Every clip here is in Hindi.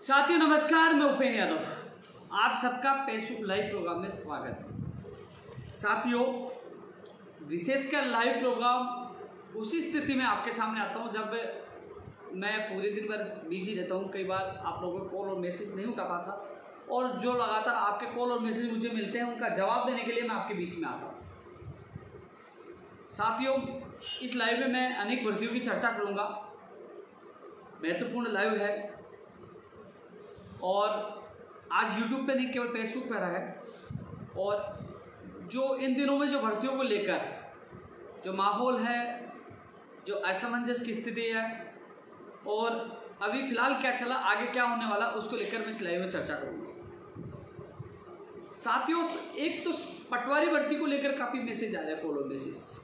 साथियों नमस्कार, मैं उपेंद्र यादव, आप सबका फेसबुक लाइव प्रोग्राम में स्वागत है। साथियों, विशेषकर लाइव प्रोग्राम उसी स्थिति में आपके सामने आता हूं जब मैं पूरे दिन भर बिजी रहता हूं। कई बार आप लोगों को कॉल और मैसेज नहीं उठा पाता, और जो लगातार आपके कॉल और मैसेज मुझे मिलते हैं उनका जवाब देने के लिए मैं आपके बीच में आता हूँ। साथियों, इस लाइव में मैं अनेक भर्तियों की चर्चा करूँगा। महत्वपूर्ण लाइव है और आज YouTube पे नहीं केवल फेसबुक पर रहा है। और जो इन दिनों में जो भर्तियों को लेकर जो माहौल है, जो असमंजस की स्थिति है और अभी फिलहाल क्या चला, आगे क्या होने वाला, उसको लेकर मैं इस लाइव में चर्चा करूँगा। साथियों, एक तो पटवारी भर्ती को लेकर काफ़ी मैसेज आ रहे हैं, कॉल और मैसेज।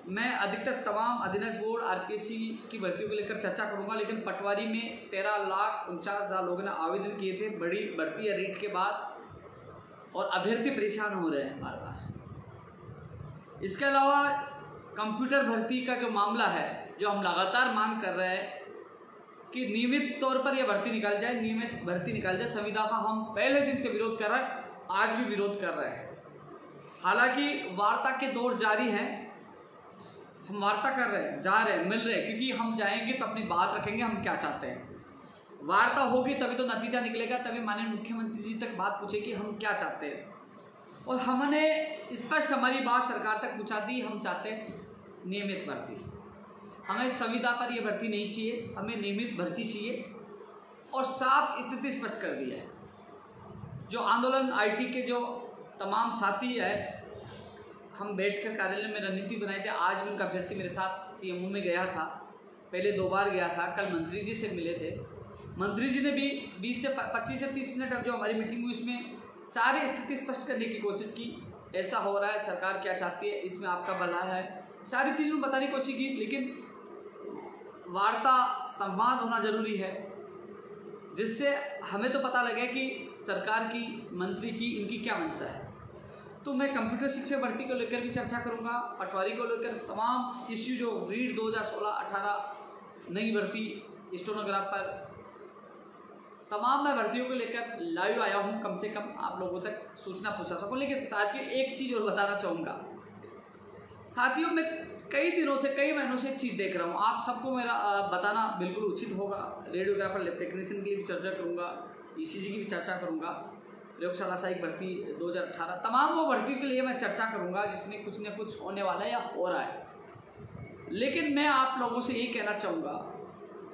मैं अधिकतर तमाम अधीनस्थ बोर्ड आरपीएससी की भर्तियों को लेकर चर्चा करूंगा, लेकिन पटवारी में 13,49,000 लोगों ने आवेदन किए थे बड़ी भर्ती या रीट के बाद, और अभ्यर्थी परेशान हो रहे हैं बार बार। इसके अलावा कंप्यूटर भर्ती का जो मामला है, जो हम लगातार मांग कर रहे हैं कि नियमित तौर पर यह भर्ती निकाल जाए, नियमित भर्ती निकाल जाए। संविदा का हम पहले दिन से विरोध कर रहे हैं, आज भी विरोध कर रहे हैं। हालांकि वार्ता के दौर जारी हैं, हम वार्ता कर रहे हैं, जा रहे हैं, मिल रहे हैं, क्योंकि हम जाएंगे तो अपनी बात रखेंगे, हम क्या चाहते हैं। वार्ता होगी तभी तो नतीजा निकलेगा, तभी माननीय मुख्यमंत्री जी तक बात पूछे कि हम क्या चाहते हैं। और हमने स्पष्ट हमारी बात सरकार तक पहुंचा दी। हम चाहते हैं नियमित भर्ती, हमें संविदा पर यह भर्ती नहीं चाहिए, हमें नियमित भर्ती चाहिए। और साफ स्थिति स्पष्ट कर दी है। जो आंदोलन आईटी के जो तमाम साथी है, हम बैठकर कार्यालय में रणनीति बनाए थे। आज भी उनका अभ्यर्थी मेरे साथ सीएमओ में गया था, पहले 2 बार गया था, कल मंत्री जी से मिले थे। मंत्री जी ने भी 25 से 30 मिनट अब जो हमारी मीटिंग हुई उसमें सारी स्थिति स्पष्ट करने की कोशिश की। ऐसा हो रहा है, सरकार क्या चाहती है, इसमें आपका भला है, सारी चीज़ों में बताने की कोशिश की। लेकिन वार्ता संवाद होना जरूरी है, जिससे हमें तो पता लगे कि सरकार की, मंत्री की, इनकी क्या मंशा है। तो मैं कंप्यूटर शिक्षक भर्ती को लेकर भी चर्चा करूंगा, पटवारी को लेकर तमाम इश्यू जो रीड 2016-18 नई भर्ती, स्टेनोग्राफर, तमाम मैं भर्तियों को लेकर लाइव आया हूं, कम से कम आप लोगों तक सूचना पहुंचा सकूं। लेकिन साथियों, एक चीज़ और बताना चाहूँगा। साथियों, मैं कई दिनों से, कई महीनों से एक चीज़ देख रहा हूँ, आप सबको मेरा बताना बिल्कुल उचित होगा। रेडियोग्राफर, लैब टेक्नीशियन की भी चर्चा करूँगा, ईसीजी की भी चर्चा करूँगा, प्रयोगशाला सहायक भर्ती 2018, तमाम वो भर्ती के लिए मैं चर्चा करूंगा जिसमें कुछ न कुछ होने वाला है या हो रहा है। लेकिन मैं आप लोगों से यही कहना चाहूँगा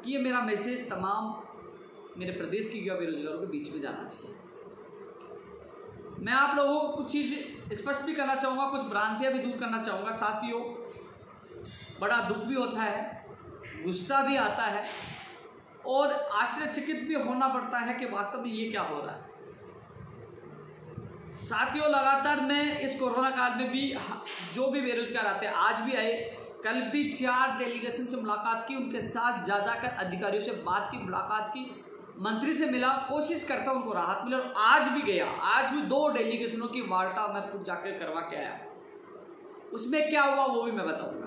कि ये मेरा मैसेज तमाम मेरे प्रदेश के युवा बेरोजगारों के बीच में जाना चाहिए। मैं आप लोगों को कुछ चीज़ स्पष्ट भी करना चाहूँगा, कुछ भ्रांतियाँ भी दूर करना चाहूँगा। साथियों, बड़ा दुख भी होता है, गुस्सा भी आता है और आश्चर्यचकित भी होना पड़ता है कि वास्तव में ये क्या हो रहा है। साथियों, लगातार मैं इस कोरोना काल में भी जो भी बेरोजगार आते हैं, आज भी आए, कल भी 4 डेलीगेशन से मुलाकात की, उनके साथ ज़्यादातर अधिकारियों से बात की, मुलाकात की, मंत्री से मिला, कोशिश करता हूं उनको राहत मिले। और आज भी गया, आज भी 2 डेलीगेशनों की वार्ता मैं खुद जाकर करवा के आया। उसमें क्या हुआ वो भी मैं बताऊंगा।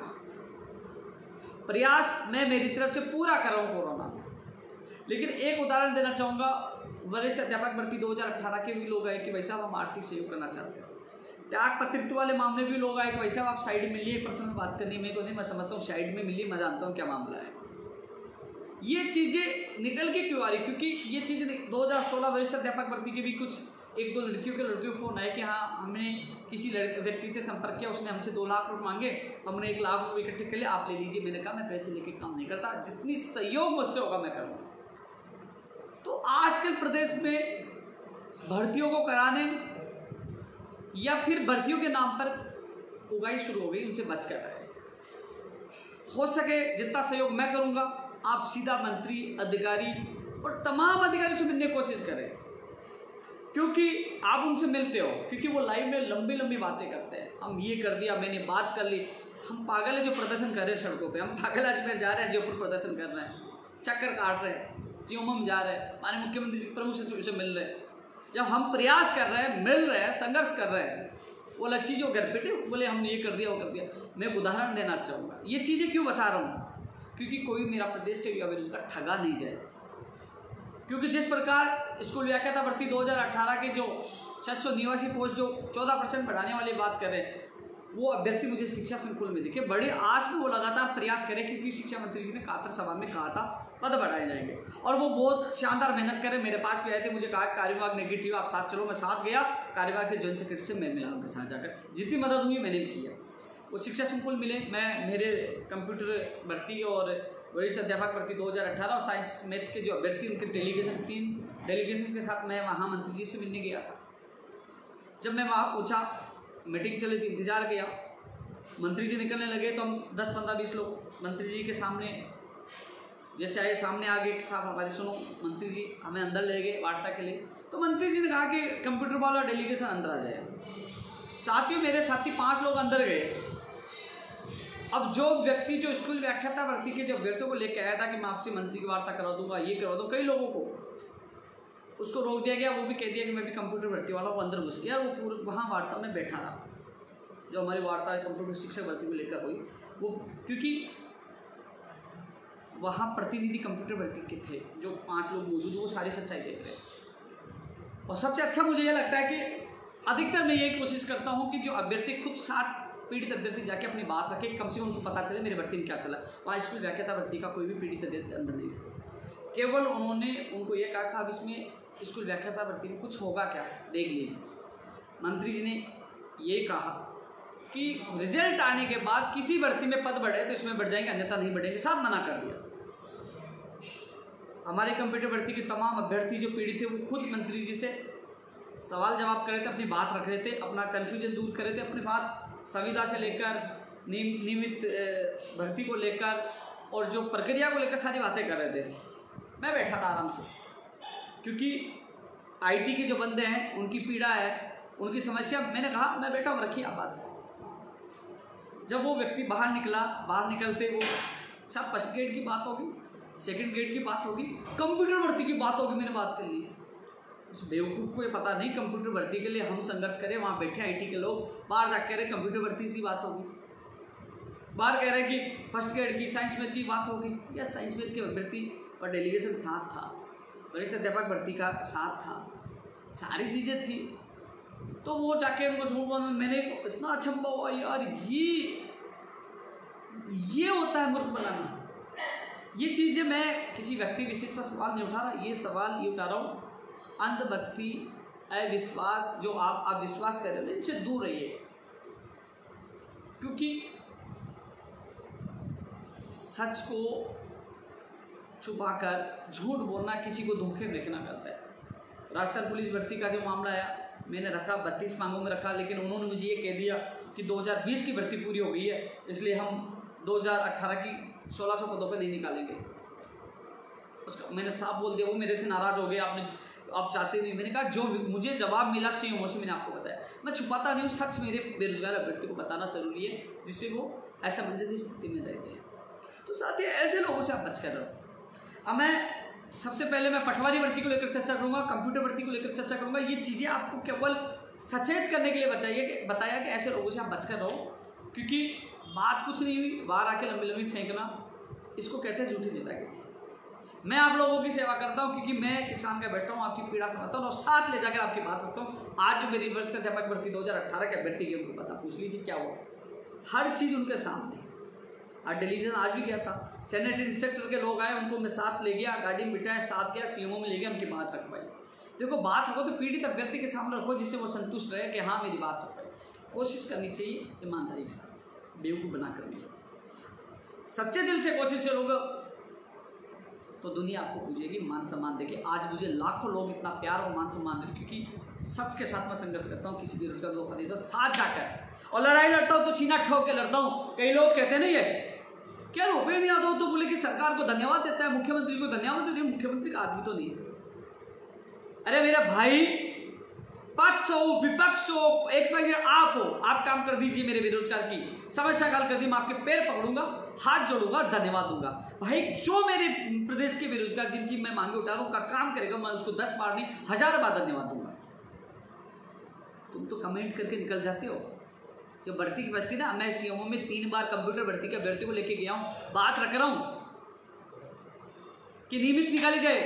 प्रयास मैं मेरी तरफ से पूरा कर रहा हूँ कोरोना में। लेकिन एक उदाहरण देना चाहूँगा, वरिष्ठ अध्यापक भर्ती 2018 के भी लोग आए कि भाई साहब हम आर्थिक सहयोग करना चाहते हैं। त्याग पत्रित्व वाले मामले भी लोग आए कि भाई साहब आप साइड में लिए, पर्सनल बात करनी में तो नहीं, मैं समझता हूँ साइड में मिलिए, मैं जानता हूँ क्या मामला है। ये चीज़ें निकल के क्यों आ रही? क्योंकि ये चीज़ें 2016 वरिष्ठ अध्यापक भर्ती के भी कुछ 1-2 लड़कियों फोन आए कि हाँ, हमने किसी व्यक्ति से संपर्क किया, उसने हमसे 2 लाख रुपये मांगे, हमने 1 लाख रुपये इकट्ठे कर लिए, आप ले लीजिए। मैंने कहा मैं पैसे लेके काम नहीं करता, जितनी सहयोग मुझसे होगा मैं करूँगा। तो आजकल प्रदेश में भर्तियों को कराने या फिर भर्तियों के नाम पर उगाई शुरू हो गई, उनसे बच कर रहे। हो सके जितना सहयोग मैं करूंगा, आप सीधा मंत्री, अधिकारी और तमाम अधिकारियों से मिलने की कोशिश करें, क्योंकि आप उनसे मिलते हो, क्योंकि वो लाइव में लंबी लंबी बातें करते हैं। हम ये कर दिया, मैंने बात कर ली। हम पागल है जो प्रदर्शन कर रहे हैं सड़कों पे, हम पागल अजमेर जा रहे हैं, जयपुर प्रदर्शन कर रहे हैं, चक्कर काट रहे हैं, सीएमओ में जा रहे हैं, माननीय मुख्यमंत्री जी प्रमुख सचिव से मिल रहे हैं। जब हम प्रयास कर रहे हैं, मिल रहे हैं, संघर्ष कर रहे हैं, वो अलग चीज़, वो घर पे थे, बोले हमने ये कर दिया वो कर दिया। मैं एक उदाहरण देना चाहूँगा। ये चीज़ें क्यों बता रहा हूँ? क्योंकि कोई मेरा प्रदेश के युवा बेरोजगार ठगा नहीं जाए। क्योंकि जिस प्रकार स्कूल व्याख्याता भर्ती 2018 के जो 689 पोस्ट जो 14% बढ़ाने वाली बात कर रहे हैं, वो अभ्यर्थी मुझे शिक्षा संकुल में दिखे, बड़े आस में वो लगातार प्रयास करें, क्योंकि शिक्षा मंत्री जी ने कातर सभा में कहा था पद बढ़ाए जाएंगे, और वो बहुत शानदार मेहनत करें। मेरे पास भी आए थे, मुझे कहा कार्यविभाग नेगेटिव, आप साथ चलो। मैं साथ गया, कार्यविभाग के जॉइंट सेक्रेटरी से मैं मिला, उनके साथ जाकर जितनी मदद हुई मैंने भी किया। वो शिक्षा संकुल मिले, मैं मेरे कंप्यूटर भर्ती और वरिष्ठ अध्यापक भर्ती 2018 और साइंस मैथ के जो अभ्यर्थी उनके डेलीगेशन 3 डेलीगेशन के साथ मैं वहाँ मंत्री जी से मिलने गया था। जब मैं वहाँ पूछा, मीटिंग चली थी, इंतजार किया, मंत्री जी निकलने लगे तो हम 10, 15, 20 लोग मंत्री जी के सामने जैसे आए, सामने आ गए, साहब हमारी सुनो। मंत्री जी हमें अंदर ले गए वार्ता के लिए। तो मंत्री जी ने कहा कि कंप्यूटर वाला डेलीगेशन अंदर आ जाए। साथियों, मेरे साथी 5 लोग अंदर गए। अब जो व्यक्ति जो स्कूल व्याख्याता भर्ती के जो अभ्यर्थियों को लेकर आया था कि मैं आपसे मंत्री की वार्ता करा दूंगा, ये करवा दूँ, कई लोगों को उसको रोक दिया गया। वो भी कह दिया कि मैं भी कंप्यूटर भर्ती वाला हूँ, अंदर घुस गया। वो पूरे वहाँ वार्ता में बैठा रहा। जो हमारी वार्ता कंप्यूटर शिक्षक भर्ती को लेकर हुई, वो क्योंकि वहाँ प्रतिनिधि कंप्यूटर भर्ती के थे, जो 5 लोग मौजूद, वो सारी सच्चाई देख रहे हैं। और सबसे अच्छा मुझे ये लगता है कि अधिकतर मैं ये कोशिश करता हूँ कि जो अभ्यर्थी खुद साथ पीड़ित अभ्यर्थी जाके अपनी बात रखे, कम से कम उनको पता चले मेरे भर्ती में क्या चला। वहाँ स्कूल व्याख्याता भर्ती का कोई भी पीड़ित अभ्यर्थी अंदर नहीं था। केवल उन्होंने उनको ये कहा, साहब इसमें स्कूल व्याख्याता भर्ती में कुछ होगा क्या, देख लीजिए। मंत्री जी ने ये कहा कि रिजल्ट आने के बाद किसी भर्ती में पद बढ़े तो इसमें बढ़ जाएंगे, अन्यथा नहीं बढ़ेंगे। साहब मना कर दिया। हमारे कंप्यूटर भर्ती के तमाम अभ्यर्थी जो पीड़ित थे, वो खुद मंत्री जी से सवाल जवाब कर रहे थे, अपनी बात रख रहे थे, अपना कन्फ्यूजन दूर कर रहे थे, अपनी बात संविदा से लेकर नियमित भर्ती को लेकर और जो प्रक्रिया को लेकर सारी बातें कर रहे थे। मैं बैठा था आराम से, क्योंकि आईटी के जो बंदे हैं उनकी पीड़ा है, उनकी समस्या। मैंने कहा मैं बैठा हूँ, रखिए आप बात। जब वो व्यक्ति बाहर निकला, बाहर निकलते वो सब फर्स्ट ग्रेड की बात होगी, सेकंड ग्रेड की बात होगी, कंप्यूटर भर्ती की बात होगी, मैंने बात कर ली। उस बेवकूफ़ को ये पता नहीं कंप्यूटर भर्ती के लिए हम संघर्ष करें, वहाँ बैठे आईटी के लोग, बाहर जाकर कह रहे कंप्यूटर भर्ती की बात होगी, बाहर कह रहे हैं कि फर्स्ट ग्रेड की साइंस मैथ की बात होगी। या साइंस मैथ के अभ्यर्थी पर डेलीगेशन साथ था, वरिष्ठ अध्यापक भर्ती का साथ था, सारी चीज़ें थी। तो वो जाके उनको झूठ बोलना, मैंने इतना अचंभा हुआ यार, ये होता है मूर्ख बनाना। ये चीज़ें मैं किसी व्यक्ति विशेष पर सवाल नहीं उठा रहा, ये सवाल ये उठा रहा हूँ अंधभक्ति, अविश्वास, जो आप विश्वास कर रहे हो इनसे दूर रहिए। क्योंकि सच को छुपाकर झूठ बोलना किसी को धोखे में रखना करता है। राजस्थान पुलिस भर्ती का जो मामला आया, मैंने रखा 32 मांगों में रखा, लेकिन उन्होंने मुझे ये कह दिया कि 2020 की भर्ती पूरी हो गई है, इसलिए हम 2018 की 1600 पदों पर नहीं निकालेंगे। उसका मैंने साफ बोल दिया। वो मेरे से नाराज़ हो गए, आप चाहते नहीं। मैंने कहा जो मुझे जवाब मिला सीएमओ से मैंने आपको बताया, मैं छुपाता नहीं हूँ। सच मेरे बेरोजगार अभ्यर्थी को बताना जरूरी है, जिससे वो ऐसा मंजिल की स्थिति में रहते हैं। तो साथ ही ऐसे लोगों से आप बच कर रहो। अब मैं सबसे पहले मैं पटवारी भर्ती को लेकर चर्चा करूँगा, कंप्यूटर भर्ती को लेकर चर्चा करूँगा। ये चीज़ें आपको केवल सचेत करने के लिए बताया कि ऐसे लोगों से आप बच कर रहो, क्योंकि बात कुछ नहीं हुई, बाहर आके लंबी लंबी फेंकना, इसको कहते हैं झूठी नेतागिरी। मैं आप लोगों की सेवा करता हूं, क्योंकि मैं किसान का बैठा हूं, आपकी पीड़ा समझता हूं और साथ ले जाकर आपकी बात रखता हूं। आज जो मेरी वरिष्ठ अध्यापक भर्ती 2018 के अभ्यर्थी के उनको पता, पूछ लीजिए क्या हुआ, हर चीज़ उनके सामने। आज डेलीगेशन आज भी गया था, सैनिटरी इंस्पेक्टर के लोग आए, उनको मैं साथ ले गया, गाड़ी में बिठाया, साथ गया, सीएमओ में ले गया, उनकी बात रख पाई। देखो बात रखो तो पीड़ित अभ्यर्थी के सामने रखो, जिससे वो संतुष्ट रहे कि हाँ मेरी बात रख पाई। कोशिश करनी चाहिए ईमानदारी के साथ, बेवकूफ़ बना कर नहीं। सच्चे दिल से कोशिश करोगे तो दुनिया आपको पूछेगी, मान सम्मान देके। आज मुझे लाखों लोग इतना प्यार और मान सम्मान दे, क्योंकि सच के साथ मैं संघर्ष करता हूँ, किसी बेरोजगार लोग खरीद दो साथ जाकर, और लड़ाई लड़ता हूँ तो सीना ठोक के लड़ता हूँ। कई लोग कहते नहीं है क्या रुपये नहीं आता हो तो बोले कि सरकार को धन्यवाद देता है, मुख्यमंत्री को धन्यवाद देते हैं। मुख्यमंत्री का आदमी तो नहीं है। अरे मेरा भाई, पक्ष हो विपक्ष हो XYZ आप हो, आप काम कर दीजिए मेरे बेरोजगार की समस्या हल कर दी, मैं आपके पैर पकड़ूंगा, हाथ जोड़ूंगा, धन्यवाद दूंगा। भाई जो मेरे प्रदेश के बेरोजगार जिनकी मैं मांगे उठा रहा हूं, का काम करेगा, मैं उसको 10 बार नहीं 1000 बार धन्यवाद दूंगा। तुम तो कमेंट करके निकल जाते हो। जो भर्ती की बस्ती ना, मैं सीएमओ में 3 बार कंप्यूटर भर्ती के अभ्यर्थी को लेके गया हूँ, बात रख रहा हूँ कि नियमित निकाली जाए,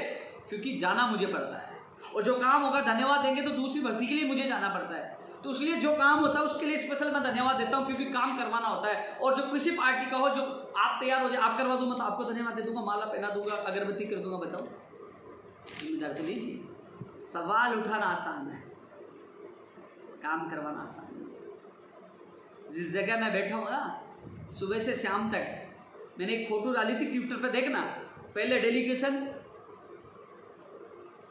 क्योंकि जाना मुझे पड़ता है। और जो काम होगा धन्यवाद देंगे तो दूसरी भर्ती के लिए मुझे जाना पड़ता है, तो इसलिए जो काम होता है उसके लिए स्पेशल मैं धन्यवाद देता हूँ, क्योंकि काम करवाना होता है। और जो किसी पार्टी का हो, जो आप तैयार हो जाए, आप करवा दूंगा तो आपको धन्यवाद दे दूंगा, माला पहना दूंगा, अगरबत्ती कर दूंगा। बताओ, जिम्मेदार तो लीजिए। सवाल उठाना आसान है, काम करवाना आसान है। जिस जगह मैं बैठा हूँ ना, सुबह से शाम तक मैंने एक फोटो डाली थी ट्विटर पर, देखना। पहले डेलीगेशन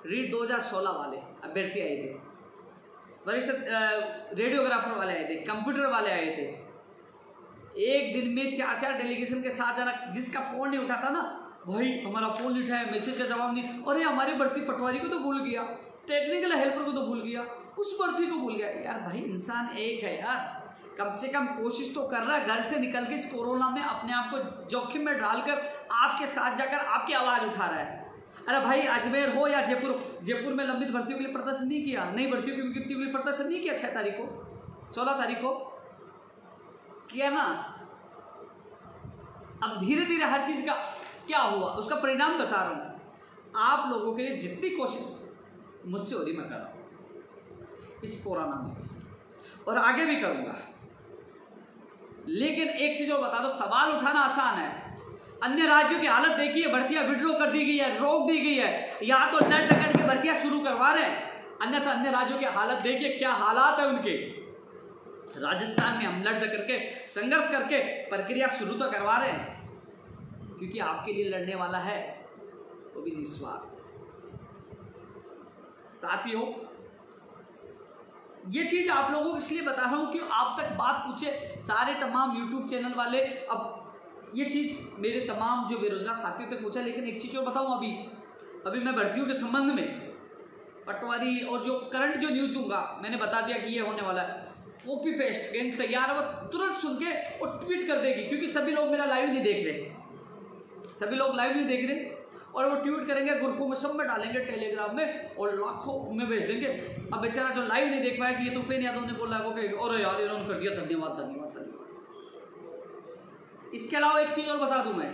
रीड 2016 वाले अभ्यर्थी आए थे, वरिष्ठ रेडियोग्राफर वाले आए थे, कंप्यूटर वाले आए थे। एक दिन में 4-4 डेलीगेशन के साथ जाना। जिसका फोन नहीं उठाता ना, भाई हमारा फोन नहीं उठाया, मैसेज का जवाब नहीं, अरे हमारी भर्ती पटवारी को तो भूल गया, टेक्निकल हेल्पर को तो भूल गया, उस भर्ती को भूल गया। यार भाई, इंसान एक है यार, कम से कम कोशिश तो कर रहा है घर से निकल के इस कोरोना में अपने आप को जोखिम में डालकर आपके साथ जाकर आपकी आवाज़ उठा रहा है। अरे भाई, अजमेर हो या जयपुर में लंबित भर्तियों के लिए प्रदर्शन नहीं किया, नई भर्तियों की विज्ञप्ति के लिए प्रदर्शन नहीं किया 6 तारीख को, 16 तारीख को किया ना। अब धीरे धीरे हर चीज़ का क्या हुआ उसका परिणाम बता रहा हूँ। आप लोगों के लिए जितनी कोशिश मुझसे हो रही मैं कर रहा हूँ इस कोरोना में, और आगे भी करूँगा। लेकिन एक चीज़ और बता दो, सवाल उठाना आसान है। अन्य राज्यों की हालत देखिए, भर्तियां विड्रॉ कर दी गई है, रोक दी गई है, या तो लड़ डकट के भर्तियां शुरू करवा रहे हैं, अन्यथा अन्य राज्यों की हालत देखिए क्या हालात है उनके। राजस्थान में हम लड़ डकट के संघर्ष करके प्रक्रिया शुरू तो करवा रहे हैं, क्योंकि आपके लिए लड़ने वाला है वो भी निस्वार्थ। साथियों, ये चीज आप लोगों को इसलिए बता रहा हूं कि आप तक बात पहुंचे, सारे तमाम यूट्यूब चैनल वाले। अब ये चीज़ मेरे तमाम जो बेरोजगार साथियों तक पहुंचा। लेकिन एक चीज़ और बताऊं, अभी मैं भर्तियों के संबंध में पटवारी और जो करंट जो न्यूज़ दूंगा, मैंने बता दिया कि ये होने वाला है। कॉपी पेस्ट गैंग तैयार है, वो तुरंत सुन के और ट्वीट कर देगी, क्योंकि सभी लोग मेरा लाइव नहीं देख रहे, सभी लोग लाइव नहीं देख रहे, और वो ट्वीट करेंगे, ग्रुपों में सब में डालेंगे, टेलीग्राम में, और लाखों में भेज देंगे। अब बेचारा जो लाइव नहीं देख पाया कि ये तो उपेंद्र यादव ने बोला है, वो कहेगा और यार इन्होंने कर दिया, धन्यवाद धन्यवाद धन्यवाद। इसके अलावा एक चीज और बता दूं मैं,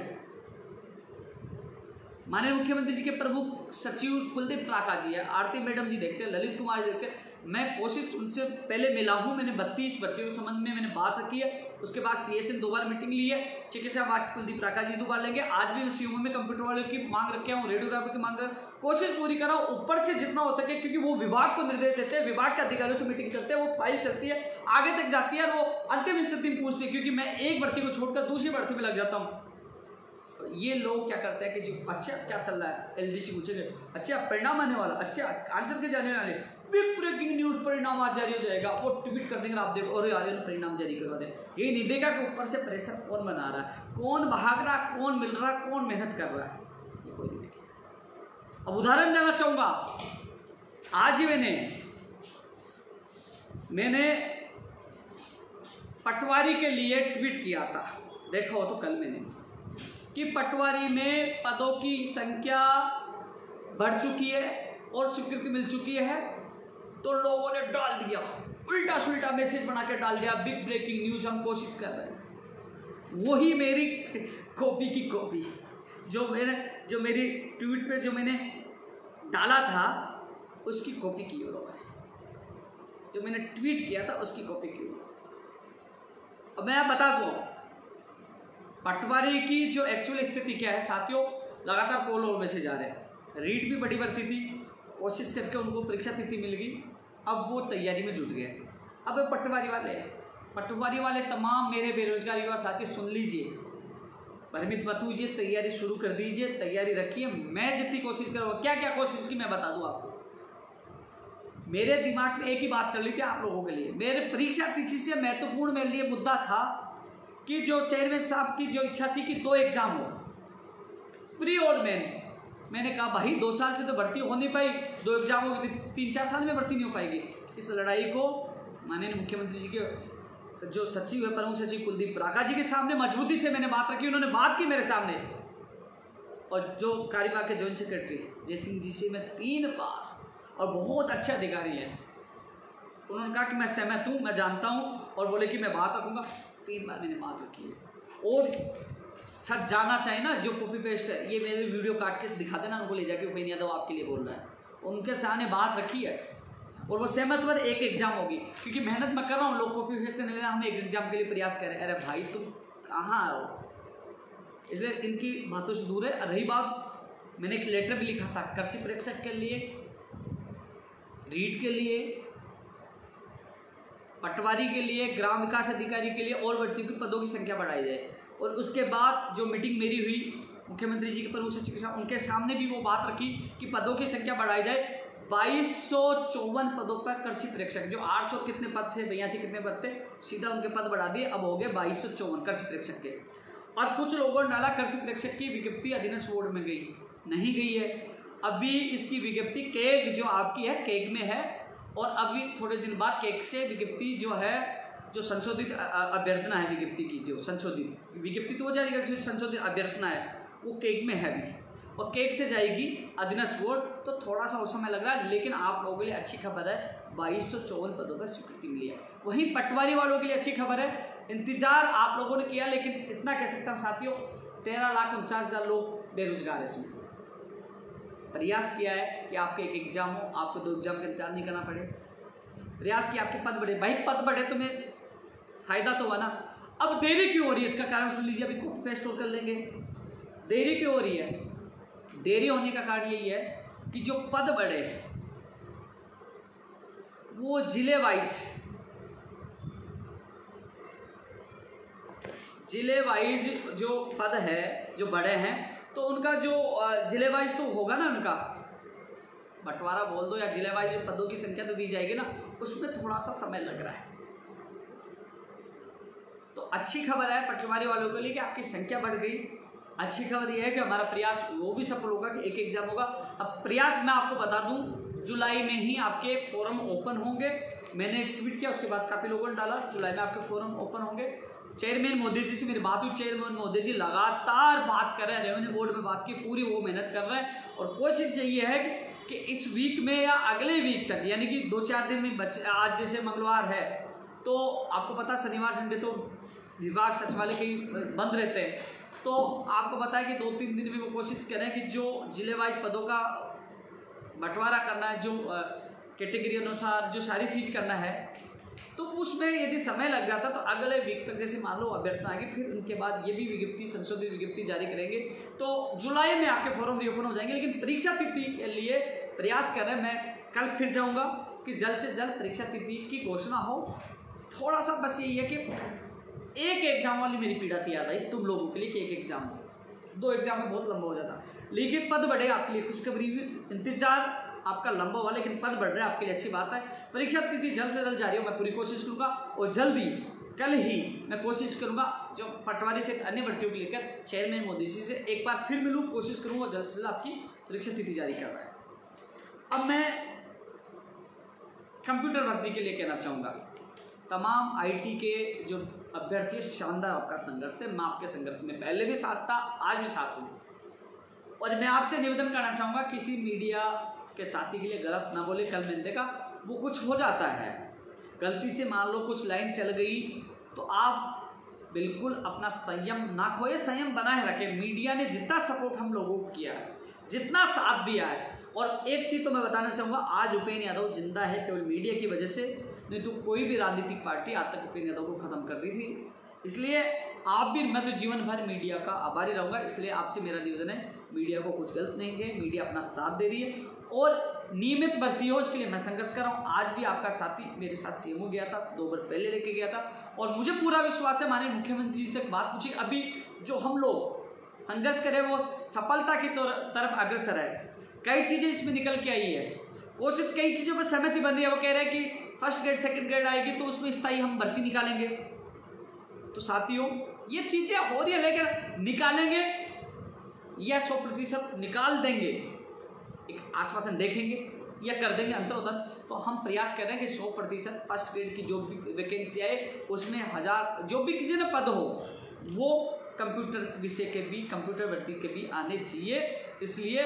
माननीय मुख्यमंत्री जी के प्रमुख सचिव कुलदीप प्राका जी है, आरती मैडम जी देखते हैं, ललित कुमार जी देखते हैं। मैं कोशिश उनसे पहले मिला हूं, मैंने 32 भर्तियों के संबंध में मैंने बात रखी है। उसके बाद सीएस ने 2 बार मीटिंग ली है, चिकित्सा विभाग कुलदीप प्राका जी 2 बार लेंगे। आज भी मैं सीएमओ में कंप्यूटर वालों की मांग रखे हूँ, रेडियोग्राफी की मांग कर कोशिश पूरी करा ऊपर से जितना हो सके, क्योंकि वो विभाग को निर्देश देते हैं, विभाग के अधिकारियों से मीटिंग करते हैं, वो फाइल चलती है, आगे तक जाती है, और वो अंतिम स्थिति में पूछती है, क्योंकि मैं एक भर्ती को छोड़कर दूसरी भर्ती में लग जाता हूँ। ये लोग क्या करते हैं कि अच्छा क्या चल रहा है, एलडीसी पूछेंगे, अच्छा परिणाम आने वाला, अच्छा आंसर के जाने वाले, बिग ब्रेकिंग न्यूज, परिणाम आज जारी हो जाएगा, वो ट्वीट कर देंगे, आप देखो और यार परिणाम जारी करवा दे। ये नहीं देखा कि ऊपर से प्रेशर कौन बना रहा है, कौन भाग रहा, कौन मिल रहा, कौन मेहनत कर रहा है, ये कोई नहीं देखा। अब उदाहरण देना चाहूंगा, आज ही मैंने पटवारी के लिए ट्वीट किया था, देखा हो तो कल मैंने, कि पटवारी में पदों की संख्या बढ़ चुकी है और स्वीकृति मिल चुकी है, तो लोगों ने डाल दिया, उल्टा सुल्टा मैसेज बना के डाल दिया, बिग ब्रेकिंग न्यूज, हम कोशिश कर रहे हैं। वही मेरी कॉपी की कॉपी, जो मेरी ट्वीट पे जो मैंने डाला था उसकी कॉपी की लोगों ने, जो मैंने ट्वीट किया था उसकी कॉपी की। अब मैं बता दूं पटवारी की जो एक्चुअल स्थिति क्या है साथियों, लगातार कॉल और मैसेज आ रहे हैं। रीट भी बड़ी भर्ती थी, कोशिश करके उनको परीक्षा तिथि मिल गई, अब वो तैयारी में जुट गए। अब पटवारी वाले तमाम मेरे बेरोजगार युवा साथी सुन लीजिए, भ्रमित मत होइए, तैयारी शुरू कर दीजिए, तैयारी रखिए। मैं जितनी कोशिश कर रहा हूँ, क्या क्या कोशिश की मैं बता दूँ आपको। मेरे दिमाग में एक ही बात चल रही थी आप लोगों के लिए, मेरे परीक्षा तिथि से महत्वपूर्ण मेरे लिए मुद्दा था कि जो चेयरमैन साहब की जो इच्छा थी कि 2 एग्जाम हो, प्री और मेन। मैंने कहा भाई 2 साल से तो भर्ती हो नहीं पाई, 2 एग्जाम होगी, 3-4 साल में भर्ती नहीं हो पाएगी। इस लड़ाई को माननीय मुख्यमंत्री जी के जो सचिव है, प्रमुख सचिव कुलदीप प्राका जी के सामने मजबूती से मैंने बात रखी, उन्होंने बात की मेरे सामने। और जो कार्यवाहक के जॉइंट सेक्रेटरी जय सिंह जी से मैं 3 बार, और बहुत अच्छे अधिकारी हैं, उन्होंने कहा कि मैं सहमत हूँ, मैं जानता हूँ, और बोले कि मैं बात रखूँगा। 3 बार मैंने बात रखी है। और सच जानना चाहिए ना, जो कॉपी पेस्ट है, ये मेरे वीडियो काट के दिखा देना उनको ले जाके, उपेंद्र यादव आपके लिए बोल रहा है। उनके सामने बात रखी है और वो सहमत हुआ, एक एग्जाम होगी, क्योंकि मेहनत मैं कर रहा हूँ, लोग कॉपी पेस्ट नहीं, हम एक एग्जाम के लिए प्रयास कर रहे हैं। अरे भाई तुम कहाँ आओ, इसलिए इनकी बातों से दूर है। रही बात, मैंने एक लेटर भी लिखा था कृषि प्रेक्षक के लिए, रीट के लिए, पटवारी के लिए, ग्राम विकास अधिकारी के लिए, और भर्तियों के पदों की संख्या बढ़ाई जाए। और उसके बाद जो मीटिंग मेरी हुई मुख्यमंत्री जी के प्रमुख सचिव के साथ, उनके सामने भी वो बात रखी कि पदों की संख्या बढ़ाई जाए। 2254 पदों पर कृषि प्रेक्षक, जो 800 कितने पद थे, 82 कितने पद थे, सीधा उनके पद बढ़ा दिए, अब हो गए 2254 कृषि प्रेक्षक के। और कुछ लोगों ने डाला कृषि प्रेक्षक की विज्ञप्ति अधीनस्थ बोर्ड में गई, नहीं गई है। अभी इसकी विज्ञप्ति केग जो आपकी है, केग में है, और अभी थोड़े दिन बाद केग से विज्ञप्ति जो है, जो संशोधित अभ्यर्थना है विज्ञप्ति की, जो संशोधित विज्ञप्ति तो वो जाएगी, जो संशोधित अभ्यर्थना है वो केग में है अभी, और केग से जाएगी अधीनस्थ बोर्ड। तो थोड़ा सा और समय लग रहा है, लेकिन आप लोगों के लिए अच्छी खबर है, 2254 पदों पर स्वीकृति मिली है। वहीं पटवारी वालों के लिए अच्छी खबर है, इंतजार आप लोगों ने किया, लेकिन इतना कह सकता हूँ साथियों, 13,49,000 लोग बेरोजगार है। इसमें प्रयास किया है कि आपके एक एग्जाम हो, आपको 2 एग्जाम का इंतजार नहीं करना पड़े, प्रयास किया आपके पद बढ़े। भाई पद बढ़े तुम्हें फायदा तो हुआ ना। अब देरी क्यों हो रही है, इसका कारण सुन लीजिए, अभी कॉपी पेस्ट कर लेंगे। देरी क्यों हो रही है? देरी होने का कारण यही है कि जो पद बढ़े वो जिले वाइज जो पद है, जो बड़े हैं, तो उनका जो जिले वाइज तो होगा ना, उनका बंटवारा बोल दो या जिले वाइज पदों की संख्या तो दी जाएगी ना, उसमें थोड़ा सा समय लग रहा है। तो अच्छी खबर है पटवारी वालों के लिए कि आपकी संख्या बढ़ गई। अच्छी खबर यह है कि हमारा प्रयास वो भी सफल होगा कि एक एग्जाम होगा। अब प्रयास मैं आपको बता दूं, जुलाई में ही आपके फॉर्म ओपन होंगे। मैंने ट्वीट किया, उसके बाद काफ़ी लोगों ने डाला, जुलाई में आपके फॉर्म ओपन होंगे। चेयरमैन मोदी जी से मेरी बात हुई, चेयरमैन मोदी जी लगातार बात कर रहे हैं, रेवेन्यू बोर्ड में बात की, पूरी वो मेहनत कर रहे हैं, और कोशिश यही है कि इस वीक में या अगले वीक तक, यानी कि 2-4 दिन में बच्चे, आज जैसे मंगलवार है तो आपको पता शनिवार संडे तो विभाग सचिवालय के बंद रहते हैं, तो आपको पता है कि 2-3 दिन में वो कोशिश करें कि जो जिले वाइज पदों का बंटवारा करना है, जो कैटेगरी अनुसार जो सारी चीज़ करना है, तो उसमें यदि समय लग जाता तो अगले वीक तक, जैसे मान लो अभ्यर्थना आएगी, फिर उनके बाद ये भी विज्ञप्ति, संशोधित विज्ञप्ति जारी करेंगे, तो जुलाई में आपके फॉर्म रीओपन हो जाएंगे। लेकिन परीक्षा तिथि के लिए प्रयास कर रहे हैं, मैं कल फिर जाऊँगा कि जल्द से जल्द परीक्षा तिथि की घोषणा हो। थोड़ा सा बस यही है कि एक एग्जाम वाली मेरी पीड़ा थी याद आई तुम लोगों के लिए कि एक एग्जाम हो, 2 एग्जाम में बहुत लंबा हो जाता, लेकिन पद बढ़े आपके लिए खुशखबरी में। इंतजार आपका लंबा हुआ, लेकिन पद बढ़ रहा है आपके लिए, अच्छी बात है। परीक्षा तिथि जल्द से जल्द जारी हो, मैं पूरी कोशिश करूँगा, और जल्दी कल ही मैं कोशिश करूँगा जो पटवारी से अन्य भर्तियों को लेकर चेयरमैन मोदी जी से एक बार फिर मिलूँ, कोशिश करूँगा जल्द से जल्द आपकी परीक्षा तिथि जारी कर रहा है। अब मैं कंप्यूटर भर्ती के लिए कहना चाहूँगा, तमाम IT के जो अभ्यर्थी, शानदार आपका संघर्ष है, मैं आपके संघर्ष में पहले भी साथ था, आज भी साथ हूँ, और मैं आपसे निवेदन करना चाहूँगा, किसी मीडिया के साथी के लिए गलत ना बोले। कल मैंने देखा वो कुछ हो जाता है, गलती से मान लो कुछ लाइन चल गई, तो आप बिल्कुल अपना संयम ना खोए, संयम बनाए रखें। मीडिया ने जितना सपोर्ट हम लोगों को किया है, जितना साथ दिया है, और एक चीज़ तो मैं बताना चाहूँगा, आज उपेंद्र यादव जिंदा है केवल मीडिया की वजह से, नहीं तो कोई भी राजनीतिक पार्टी आज तक उपेंद्र यादव को ख़त्म कर दी थी। इसलिए आप भी, मैं तो जीवन भर मीडिया का आभारी रहूँगा। इसलिए आपसे मेरा निवेदन है, मीडिया को कुछ गलत नहीं है, मीडिया अपना साथ दे रही है और नियमित भर्ती हो, इसके लिए मैं संघर्ष कर रहा हूँ। आज भी आपका साथी मेरे साथ CMO गया था, 2 बार पहले लेके गया था, और मुझे पूरा विश्वास है, माननीय मुख्यमंत्री जी तक बात पूछी, अभी जो हम लोग संघर्ष करें वो सफलता की तरफ अग्रसर है। कई चीज़ें इसमें निकल के आई है, कोशिश कई चीज़ों पर सहमति बन रही है। वो कह रहे हैं कि फर्स्ट ग्रेड सेकंड ग्रेड आएगी तो उसमें स्थायी हम भर्ती निकालेंगे। तो साथियों ये चीज़ें हो रही है, लेकिन निकालेंगे या 100% निकाल देंगे, एक आश्वासन देखेंगे या कर देंगे अंतरोदन। तो हम प्रयास कर रहे हैं कि 100% फर्स्ट ग्रेड की जो भी वैकेंसी आए उसमें 1000 जो भी किसी ने पद हो वो कंप्यूटर विषय के भी, कंप्यूटर भर्ती के भी आने चाहिए। इसलिए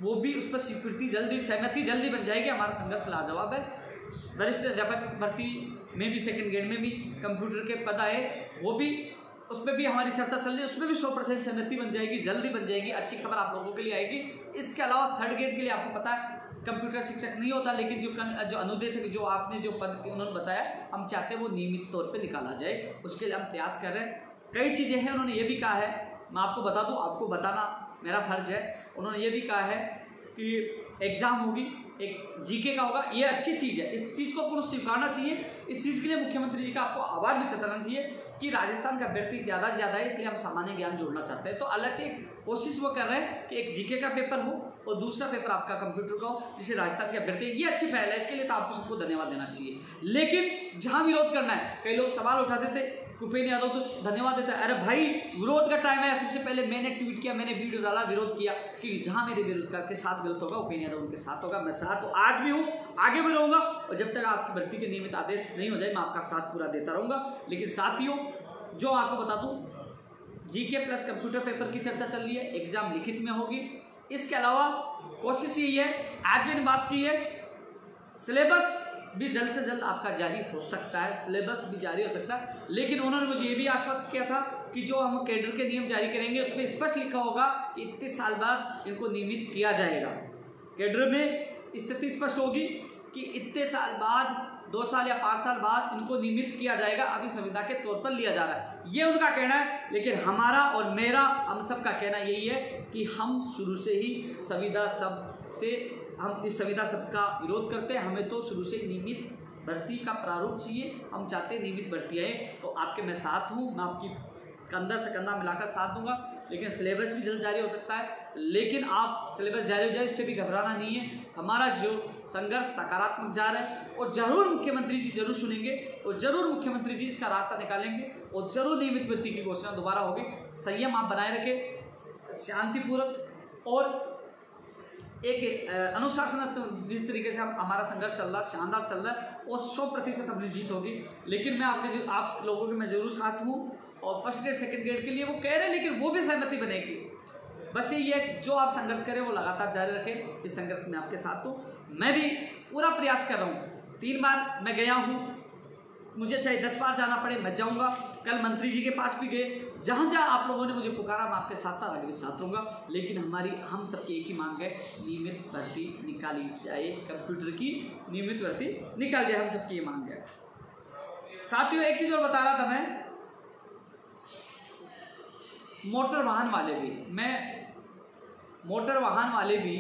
वो भी उस पर स्वीकृति जल्दी, सहमति जल्दी बन जाएगी। हमारा संघर्ष लाजवाब है। वरिष्ठ अध्यापक भर्ती में भी सेकंड ग्रेड में भी कंप्यूटर के पद आए, वो भी उसमें भी हमारी चर्चा चल रही है, उसमें भी 100% सहमति बन जाएगी, जल्दी बन जाएगी, अच्छी खबर आप लोगों के लिए आएगी। इसके अलावा थर्ड ग्रेड के लिए आपको पता है कंप्यूटर शिक्षक नहीं होता, लेकिन जो अनुदेशक जो आपने जो पद उन्होंने बताया, हम चाहते हैं वो नियमित तौर पे निकाला जाए, उसके लिए हम प्रयास कर रहे हैं। कई चीज़ें हैं, उन्होंने ये भी कहा है, मैं आपको बता दूँ, आपको बताना मेरा फर्ज है। उन्होंने ये भी कहा है कि एग्ज़ाम होगी, एक जीके का होगा, ये अच्छी चीज़ है, इस चीज़ को आपको स्वीकारना चाहिए। इस चीज़ के लिए मुख्यमंत्री जी का आपको आभार भी जताना चाहिए कि राजस्थान का अभ्यर्थी ज़्यादा से ज़्यादा है, इसलिए हम सामान्य ज्ञान जोड़ना चाहते हैं। तो अलग से कोशिश वो कर रहे हैं कि एक जीके का पेपर हो और दूसरा पेपर आपका कंप्यूटर का हो, जिसे राजस्थान के अभ्यर्थी, ये अच्छी पहल है, इसके लिए तो आपको सबको धन्यवाद देना चाहिए। लेकिन जहाँ विरोध करना है, कई लोग सवाल उठाते थे, भूपेन्द्र यादव तो धन्यवाद देता है, अरे भाई विरोध का टाइम है। सबसे पहले मैंने ट्वीट किया, मैंने वीडियो डाला, विरोध किया कि जहां मेरे बेरोजगार के साथ गलत होगा, भूपेन्द्र यादव उनके साथ होगा, मैं साथ हूँ, आज भी हूँ, आगे भी रहूंगा, और जब तक आपकी भर्ती के नियमित आदेश नहीं हो जाए मैं आपका साथ पूरा देता रहूंगा। लेकिन साथियों, जो आपको बता दूं, जीके प्लस कंप्यूटर पेपर की चर्चा चल रही है, एग्जाम लिखित में होगी। इसके अलावा कोशिश यही है, आज मैंने बात की है, सिलेबस भी जल्द से जल्द आपका जारी हो सकता है, सिलेबस भी जारी हो सकता है। लेकिन उन्होंने मुझे ये भी आश्वस्त किया था कि जो हम कैडर के नियम जारी करेंगे उसमें स्पष्ट लिखा होगा कि इतने साल बाद इनको नियमित किया जाएगा। कैडर में स्थिति स्पष्ट होगी कि इतने साल बाद, 2 साल या 5 साल बाद इनको नियमित किया जाएगा, अभी संविदा के तौर पर लिया जा रहा है, ये उनका कहना है। लेकिन हमारा और मेरा, हम सब का कहना यही है कि हम शुरू से ही संविदा शब्द से, हम इस संविदा शब्द का विरोध करते हैं। हमें तो शुरू से नियमित भर्ती का प्रारूप चाहिए, हम चाहते हैं नियमित भर्ती आए। तो आपके मैं साथ हूँ, मैं आपकी कंधा से कंधा मिलाकर साथ दूंगा। लेकिन सिलेबस भी जल्द जारी हो सकता है, लेकिन आप सिलेबस जारी हो जाए उससे भी घबराना नहीं है। हमारा जो संघर्ष सकारात्मक जा रहा है, और जरूर मुख्यमंत्री जी जरूर सुनेंगे, और जरूर मुख्यमंत्री जी इसका रास्ता निकालेंगे, और जरूर नियमित भर्ती की घोषणा दोबारा होगी। संयम आप बनाए रखें, शांतिपूर्वक और एक अनुशासनात्मक जिस तरीके से हमारा संघर्ष चल रहा है, शानदार चल रहा है, और 100% अपनी जीत होगी। लेकिन मैं आप लोगों के मैं जरूर साथ हूँ, और फर्स्ट ग्रेड सेकंड ग्रेड के लिए वो कह रहे हैं, लेकिन वो भी सहमति बनेगी। बस ये है, जो आप संघर्ष करें वो लगातार जारी रखें, इस संघर्ष में आपके साथ हूँ। मैं भी पूरा प्रयास कर रहा हूँ, 3 बार मैं गया हूँ, मुझे चाहे 10 बार जाना पड़े मैं जाऊँगा। कल मंत्री जी के पास भी गए, जहाँ जहाँ आप लोगों ने मुझे पुकारा मैं आपके साथ था, आगे भी साथ रहूँगा। लेकिन हम सबकी एक ही मांग है, नियमित भर्ती निकाली जाए, कंप्यूटर की नियमित भर्ती निकाल जाए, हम सबकी ये मांग है। साथियों, एक चीज़ और बता रहा था मैं, मोटर वाहन वाले भी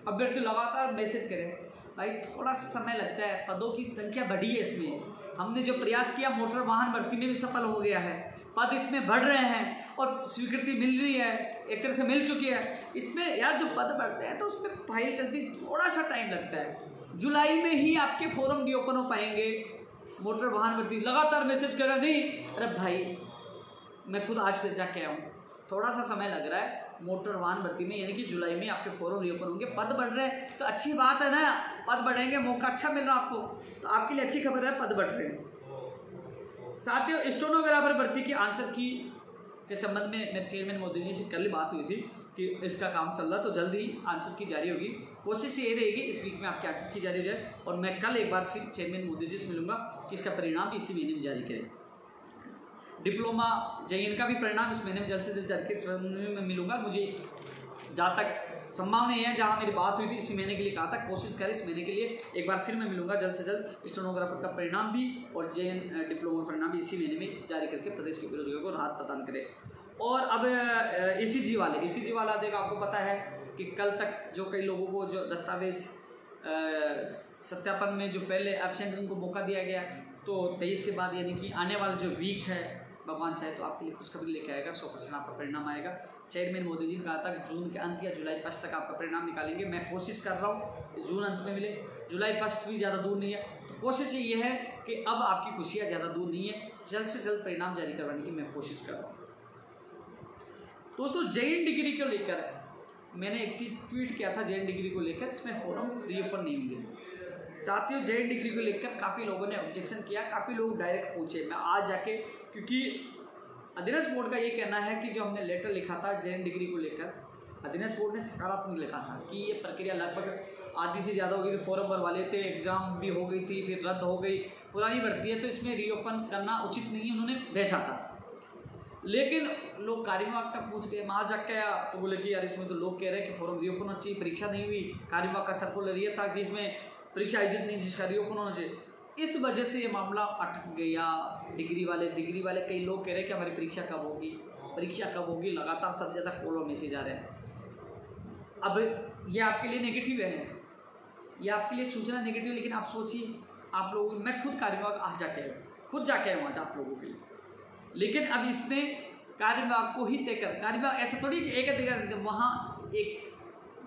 अभ्यर्थी लगातार मैसेज करें, भाई थोड़ा सा समय लगता है, पदों की संख्या बढ़ी है, इसमें हमने जो प्रयास किया मोटर वाहन भर्ती में भी सफल हो गया है, पद इसमें बढ़ रहे हैं और स्वीकृति मिल रही है, एक तरह से मिल चुकी है। इसमें यार जो पद बढ़ते हैं तो उसमें फाइल चलती थोड़ा सा टाइम लगता है, जुलाई में ही आपके फॉर्म भी ओपन हो पाएंगे। मोटर वाहन भर्ती लगातार मैसेज कर रहे नहीं, अरे भाई मैं खुद आज फिर जाके आया हूँ, थोड़ा सा समय लग रहा है मोटर वाहन भर्ती में, यानी कि जुलाई में आपके फॉर्म रीओपन होंगे, पद बढ़ रहे हैं तो अच्छी बात है ना, पद बढ़ेंगे, मौका अच्छा मिल रहा है आपको, तो आपके लिए अच्छी खबर है, पद बढ़ रहे हैं। साथियों, स्टेनोग्राफर भर्ती की आंसर की के संबंध में मेरे चेयरमैन मोदी जी से कल बात हुई थी कि इसका काम चल रहा है, तो जल्द ही आंसर की जारी होगी। कोशिश ये रहेगी इस वीक में आपके आंसर की जारी हो जाए, और मैं कल एक बार फिर चेयरमैन मोदी जी से मिलूंगा कि इसका परिणाम भी इसी महीने में जारी करें। डिप्लोमा JEE का भी परिणाम इस महीने में जल्द से जल्द जारी के संबंध में मिलूंगा। मुझे जहाँ तक संभावना है, जहाँ मेरी बात हुई थी इसी महीने के लिए कहा था, कोशिश करें इस महीने के लिए एक बार फिर मैं मिलूंगा जल्द से जल्द। स्टेनोग्राफर का परिणाम भी और JEE डिप्लोमा का परिणाम भी इसी महीने में जारी करके प्रदेश के बेरोजगारों को राहत प्रदान करे। और अब ECG वाला देखो, आपको पता है कि कल तक जो कई लोगों को जो दस्तावेज सत्यापन में जो पहले एब्सेंट उनको मौका दिया गया, तो 23 के बाद यानी कि आने वाला जो वीक है, भगवान चाहे तो आपके लिए खुशखबरी लेके आएगा, 100% आपका परिणाम आएगा। चेयरमैन मोदी जी ने कहा था कि जून के अंत या जुलाई 1 तक आपका परिणाम निकालेंगे। मैं कोशिश कर रहा हूँ जून अंत में मिले, जुलाई 1 भी ज़्यादा दूर नहीं है, तो कोशिश ये है कि अब आपकी खुशियाँ ज़्यादा दूर नहीं है, जल्द से जल्द परिणाम जारी करवाने की मैं कोशिश कर रहा हूँ। दोस्तों, JEE डिग्री को लेकर मैंने एक चीज़ ट्वीट किया था, JEE डिग्री को लेकर इसमें फॉर्म रीओपन नहीं होंगे। साथियों, JEE डिग्री को लेकर काफ़ी लोगों ने ऑब्जेक्शन किया, काफ़ी लोग डायरेक्ट पूछे, मैं आज जाके, क्योंकि अधीनस्थ बोर्ड का ये कहना है कि जो हमने लेटर लिखा था JEE डिग्री को लेकर, अधीनस्थ बोर्ड ने सकारात्मक लिखा था कि ये प्रक्रिया लगभग आधी से ज़्यादा हो गई थी, फॉर्म भरवा लेते, एग्ज़ाम भी हो गई थी, फिर रद्द हो गई, पुरानी भर्ती है तो इसमें रीओपन करना उचित नहीं है, उन्होंने भेजा था। लेकिन लोग कार्यविभाग तक पूछ गए, वहाँ जाके आया तो बोले कि यार इसमें तो लोग कह रहे हैं कि फॉर्म रीओपन होना चाहिए, परीक्षा नहीं हुई, कार्यविभाग का सर्कुलर ये था जिसमें परीक्षा आयोजित नहीं जिसका रीओपन होना चाहिए। इस वजह से ये मामला अटक गया। डिग्री वाले कई लोग कह रहे हैं कि हमारी परीक्षा कब होगी, लगातार सबसे ज़्यादा कॉल मैसेज आ रहे हैं। अब ये आपके लिए नेगेटिव है, ये आपके लिए सूचना नेगेटिव है, लेकिन आप सोचिए आप लोग, मैं खुद कार्यविभाग आज जाके आया वहाँ आप लोगों के लिए, लेकिन अब इसमें कार्यविभाग को ही तय कर, कार्यविभाग ऐसा थोड़ी एक अधिकार, वहाँ एक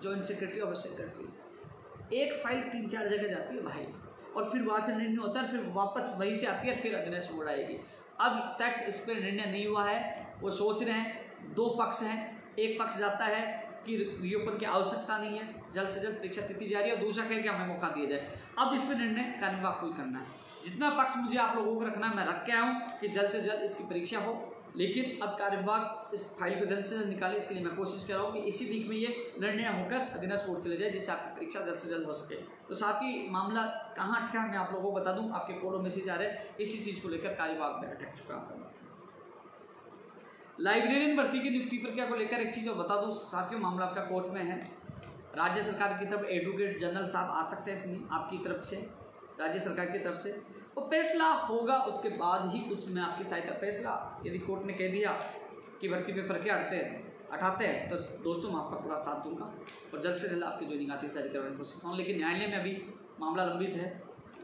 जॉइंट सेक्रेटरी और सेक्रेटरी, एक फाइल 3-4 जगह जाती है भाई, और फिर वहाँ से निर्णय होता है, फिर वापस वहीं से आती है, फिर अध्ययन बोर्ड आएगी। अब तक इस पर निर्णय नहीं हुआ है, वो सोच रहे हैं, 2 पक्ष हैं, एक पक्ष जाता है कि रीओपन की आवश्यकता नहीं है, जल्द से जल्द परीक्षा तिथि जारी है, और दूसरा कह के हमें मौका दिया जाए। अब इस पर निर्णय कार्यविभाग को ही करना है। जितना पक्ष मुझे आप लोगों को रखना है मैं रख के आया हूँ कि जल्द से जल्द इसकी परीक्षा हो, लेकिन अब कार्यविभाग इस फाइल को जल्द से जल्द निकाले, इसके लिए मैं कोशिश कर रहा हूँ कि इसी वीक में ये निर्णय होकर अधीन बोर्ड चले जाए, जिससे आपकी परीक्षा जल्द से जल्द हो सके। तो साथ ही मामला कहाँ अटका मैं आप लोगों को बता दूँ, आपके कोडों मैसेज आ रहे हैं, इसी चीज़ को लेकर कार्यविभाग में अटक चुका है। लाइब्रेरियन भर्ती की नियुक्ति प्रक्रिया को लेकर एक चीज़ और बता दूँ साथियों, मामला आपका कोर्ट में है। राज्य सरकार की तरफ एडवोकेट जनरल साहब आ सकते हैं इसमें आपकी तरफ से, राज्य सरकार की तरफ से, वो फैसला होगा उसके बाद ही कुछ मैं आपकी सहायता। फैसला यदि कोर्ट ने कह दिया कि भर्ती पेपर के हटाते हैं तो दोस्तों मैं आपका पूरा साथ दूंगा और जल्द से जल्द आपकी ज्वाइनिंग आदेश जारी करवाने की कोशिश करूँ। लेकिन न्यायालय में अभी मामला लंबित है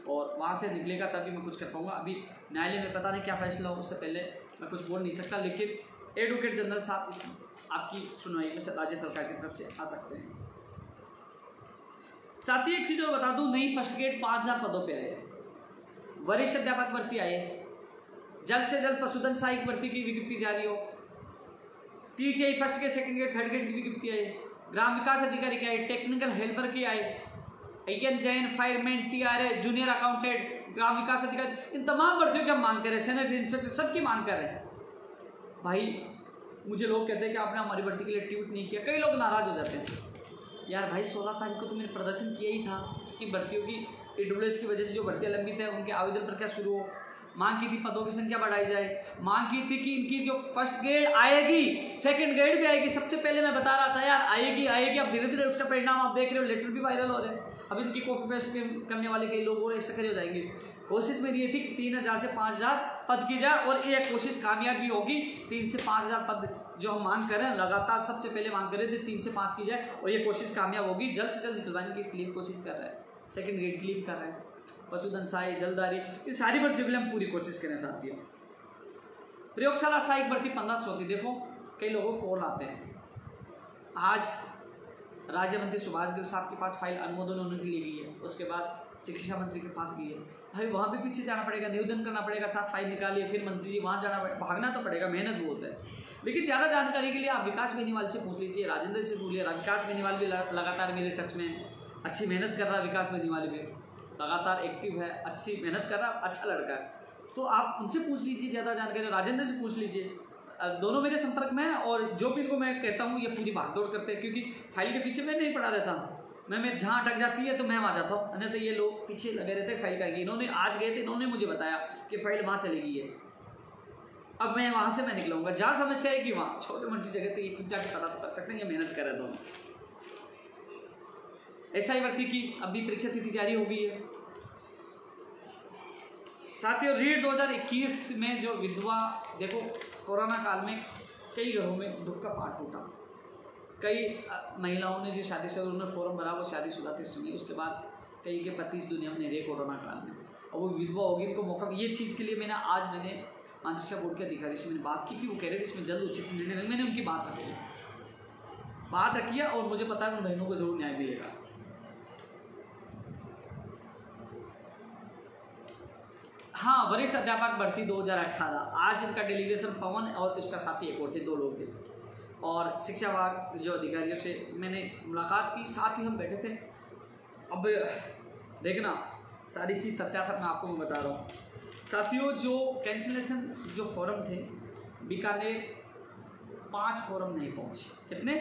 और वहाँ से निकलेगा तभी मैं कुछ कर पाऊँगा। अभी न्यायालय में पता नहीं क्या फैसला हो, उससे पहले मैं कुछ बोल नहीं सकता, लेकिन एडवोकेट जनरल साहब इस आपकी सुनवाई में राज्य सरकार की तरफ से आ सकते हैं। साथ ही एक चीज़ और बता दूं, नई फर्स्ट ग्रेड 5000 पदों पे आए, वरिष्ठ अध्यापक भर्ती आए, जल्द से जल्द पशुधन सहायक भर्ती की विज्ञप्ति जारी हो, PTI first grade, second grade, third grade की विज्ञप्ति आए, ग्राम विकास अधिकारी के आए, टेक्निकल हेल्पर के आए, एन जैन, फायरमैन, टीआरए, जूनियर अकाउंटेंट, ग्राम विकास अधिकारी, इन तमाम भर्तियों की हम मांग कर रहे हैं, सैनिटरी इंस्पेक्टर सबकी मांग कर रहे हैं। भाई मुझे लोग कहते हैं कि आपने हमारी भर्ती के लिए ट्वीट नहीं किया, कई लोग नाराज हो जाते हैं। यार भाई 16 तारीख को तो मैंने प्रदर्शन किया ही था कि भर्तियों की ईडब्ल्यूएस की वजह से जो भर्तियाँ लंबित है उनके आवेदन प्रक्रिया शुरू हो, मांग की थी पदों की संख्या बढ़ाई जाए, मांग की थी कि इनकी जो फर्स्ट ग्रेड आएगी सेकंड ग्रेड भी आएगी। सबसे पहले मैं बता रहा था यार आएगी, अब धीरे धीरे उसका परिणाम आप देख रहे हो, लेटर भी वायरल हो रहे हैं, अब इनकी कॉपी पेस्ट करने वाले कई लोग और ऐसे हो जाएंगे। कोशिश मेरी ये थी कि 3000 से 5000 पद की जाए और ये कोशिश कामयाब भी होगी। 3 से 5000 पद जो हम मांग कर रहे हैं लगातार सबसे पहले मांग कर रहे थे 3 से 5 की जाए और ये कोशिश कामयाब होगी। जल्द से जल्द निकलवाने की इसके लिए कोशिश कर रहे हैं, सेकंड ग्रेड के लिए कर रहे हैं, पशुधन सहायक, जलदारी, ये सारी भर्तियों के लिए हम पूरी कोशिश करें साथियों। प्रयोगशाला सहायक भर्ती 1500 होती, देखो कई लोगों को कॉल आते हैं। आज राज्य मंत्री सुभाष गिर साहब के पास फाइल अनुमोदन होने के लिए गई है, उसके बाद शिक्षा मंत्री के पास गई है। भाई वहाँ भी पीछे जाना पड़ेगा, निवेदन करना पड़ेगा, साथ फाइल निकालिए, फिर मंत्री जी वहाँ जाना पड़ेगा, भागना तो पड़ेगा, मेहनत बहुत है। लेकिन ज़्यादा जानकारी के लिए आप विकास बेनीवाल से पूछ लीजिए, राजेंद्र से पूछ लीजिए। विकास बेनीवाल भी लगातार मेरे टच में, अच्छी मेहनत कर रहा है। विकास बेनीवाल भी लगातार एक्टिव है, अच्छी मेहनत कर रहा है, अच्छा लड़का है, तो आप उनसे पूछ लीजिए ज़्यादा जानकारी। राजेंद्र से पूछ लीजिए, दोनों मेरे संपर्क में हैं और जो भी इनको मैं कहता हूँ ये पूरी भागदौड़ करते हैं, क्योंकि फाइल के पीछे मैं नहीं पड़ा रहता। मैं जहाँ अटक जाती है तो मैं वहाँ जाता हूँ, नहीं तो ये लोग पीछे लगे रहते हैं फाइल का। इन्होंने आज गए थे, इन्होंने मुझे बताया कि फाइल वहाँ चली गई है, अब मैं वहाँ से मैं निकलूँगा। जहाँ समस्या है कि वहाँ छोटे मोटी जगह तो खुद जाके पता तो कर सकते हैं, ये मेहनत कर रहे दोनों। एसआई भर्ती की अभी परीक्षा तिथि जारी हो गई है साथियों। रीट 2021 में जो विधवा, देखो कोरोना काल में कई घरों में दुख का पाट टूटा, कई महिलाओं ने जो शादीशुदा उन्होंने फॉर्म भरा वो शादीशुदा थे सुनी, उसके बाद कई के पति इस दुनिया में नहीं रहे कोरोना काल में, और वो विधवा होगी इनको मौका। ये चीज़ के लिए मैंने माध्यमिक शिक्षा बोर्ड के अधिकारी से मैंने बात की थी, वो कह रहे थे इसमें जल्द उचित निर्णय, मैंने उनकी बात रखी है और मुझे पता है उन बहनों को जरूर न्याय मिलेगा। हाँ, वरिष्ठ अध्यापक भर्ती 2018, आज इनका डेलीगेशन पवन और इसका साथी एक और थे, 2 लोग थे, और शिक्षा विभाग जो अधिकारियों से मैंने मुलाकात की, साथ ही हम बैठे थे। अब देखना सारी चीज़ तथ्यात्मक मैं आपको बता रहा हूँ साथियों। जो कैंसिलेशन जो फॉर्म थे, बीकानेर 5 फॉर्म नहीं पहुँचे, कितने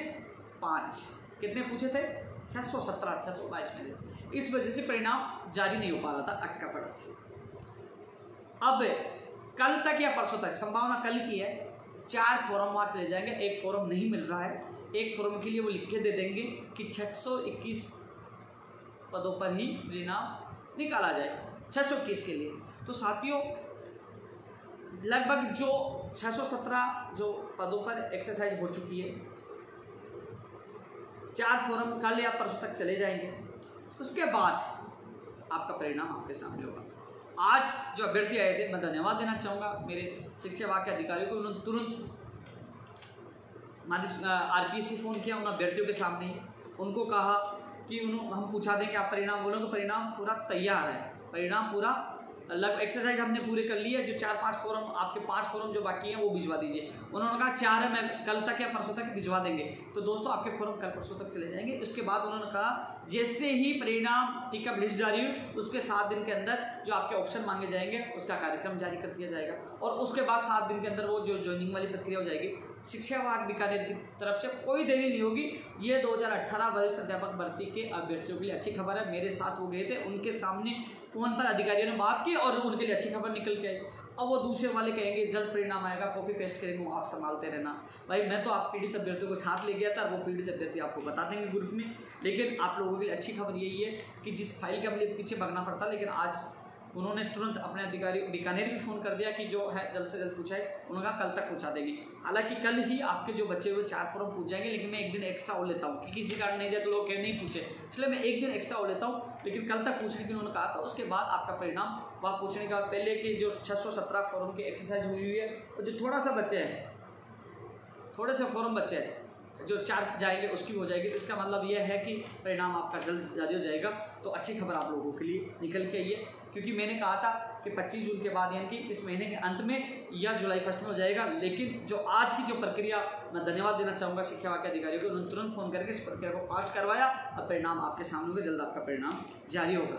5, कितने पूछे थे 617, 622 में थे। इस वजह से परिणाम जारी नहीं हो पा रहा था, अटका पड़ा। अब कल तक या परसों तक, संभावना कल की है, 4 फॉर्म वहाँ चले जाएंगे। एक फॉर्म नहीं मिल रहा है, एक फॉर्म के लिए वो लिख के दे देंगे कि 621 पदों पर ही परिणाम निकाला जाएगा, 621 के लिए। तो साथियों लगभग जो 617 जो पदों पर एक्सरसाइज हो चुकी है, 4 फॉर्म कल या परसों तक चले जाएंगे। उसके बाद आपका परिणाम आपके सामने होगा। आज जो अभ्यर्थी आए थे, मैं धन्यवाद देना चाहूँगा मेरे शिक्षा विभाग के अधिकारियों को। उन्होंने तुरंत आरपीएससी फ़ोन किया उन अभ्यर्थियों के सामने, उनको कहा कि हम पूछा देंगे आप परिणाम बोलोगे। परिणाम पूरा तैयार है, परिणाम पूरा लगभग एक्सरसाइज हमने पूरे कर ली है। जो 4-5 फॉर्म आपके 5 फॉर्म जो बाकी हैं वो भिजवा दीजिए। उन्होंने कहा 4 है, मैं कल तक या परसों तक भिजवा देंगे। तो दोस्तों आपके फॉर्म कल परसों तक चले जाएंगे। उसके बाद उन्होंने कहा जैसे ही परिणाम टिकअप लिस्ट जारी हुई उसके 7 दिन के अंदर जो आपके ऑप्शन मांगे जाएंगे उसका कार्यक्रम जारी कर दिया जाएगा, और उसके बाद 7 दिन के अंदर वो जो ज्वाइनिंग वाली प्रक्रिया हो जाएगी। शिक्षा विभाग बीकानेर की तरफ से कोई देरी नहीं होगी। ये 2018 वरिष्ठ अध्यापक भर्ती के अभ्यर्थियों के लिए अच्छी खबर है। मेरे साथ वो गए थे, उनके सामने फोन पर अधिकारियों ने बात की और उनके लिए अच्छी खबर निकल के आई। अब वो दूसरे वाले कहेंगे जल्द परिणाम आएगा, कॉपी पेस्ट करेंगे, वो आप संभालते रहना। भाई मैं तो आप पीड़ित अभ्यर्थियों को साथ ले गया था, वो पीड़ित अभ्यर्थी आपको बता देंगे ग्रुप में। लेकिन आप लोगों के लिए अच्छी खबर यही है कि जिस फाइल के अपने पीछे भागना पड़ता, लेकिन आज उन्होंने तुरंत अपने अधिकारी बीकानेर भी फ़ोन कर दिया कि जो है जल्द से जल्द पूछाए। उन्होंने कहा कल तक पूछा देंगे। हालांकि कल ही आपके जो बचे हुए 4 फॉर्म पूछ जाएंगे, लेकिन मैं एक दिन एक्स्ट्रा हो लेता हूँ कि किसी कारण नहीं जाए तो लोग कह नहीं पूछे, इसलिए मैं एक दिन एक्स्ट्रा हो लेता हूँ। लेकिन कल तक पूछने के लिए उन्होंने कहा था। उसके बाद आपका परिणाम वहाँ पूछने के बाद पहले के जो 617 फॉर्म की एक्सरसाइज हुई है और जो थोड़ा सा बचे हैं, थोड़े से फॉर्म बचे हैं जो 4 जाएंगे उसकी हो जाएगी। तो इसका मतलब यह है कि परिणाम आपका जल्द जारी हो जाएगा। तो अच्छी खबर आप लोगों के लिए निकल के आई है, क्योंकि मैंने कहा था कि 25 जून के बाद यानी कि इस महीने के अंत में या जुलाई फर्स्ट में हो जाएगा। लेकिन जो आज की जो प्रक्रिया, मैं धन्यवाद देना चाहूँगा शिक्षा विभाग के अधिकारियों को, उन्होंने तुरंत फ़ोन करके इस प्रक्रिया को फास्ट करवाया। अब परिणाम आपके सामने होगा, जल्द आपका परिणाम जारी होगा।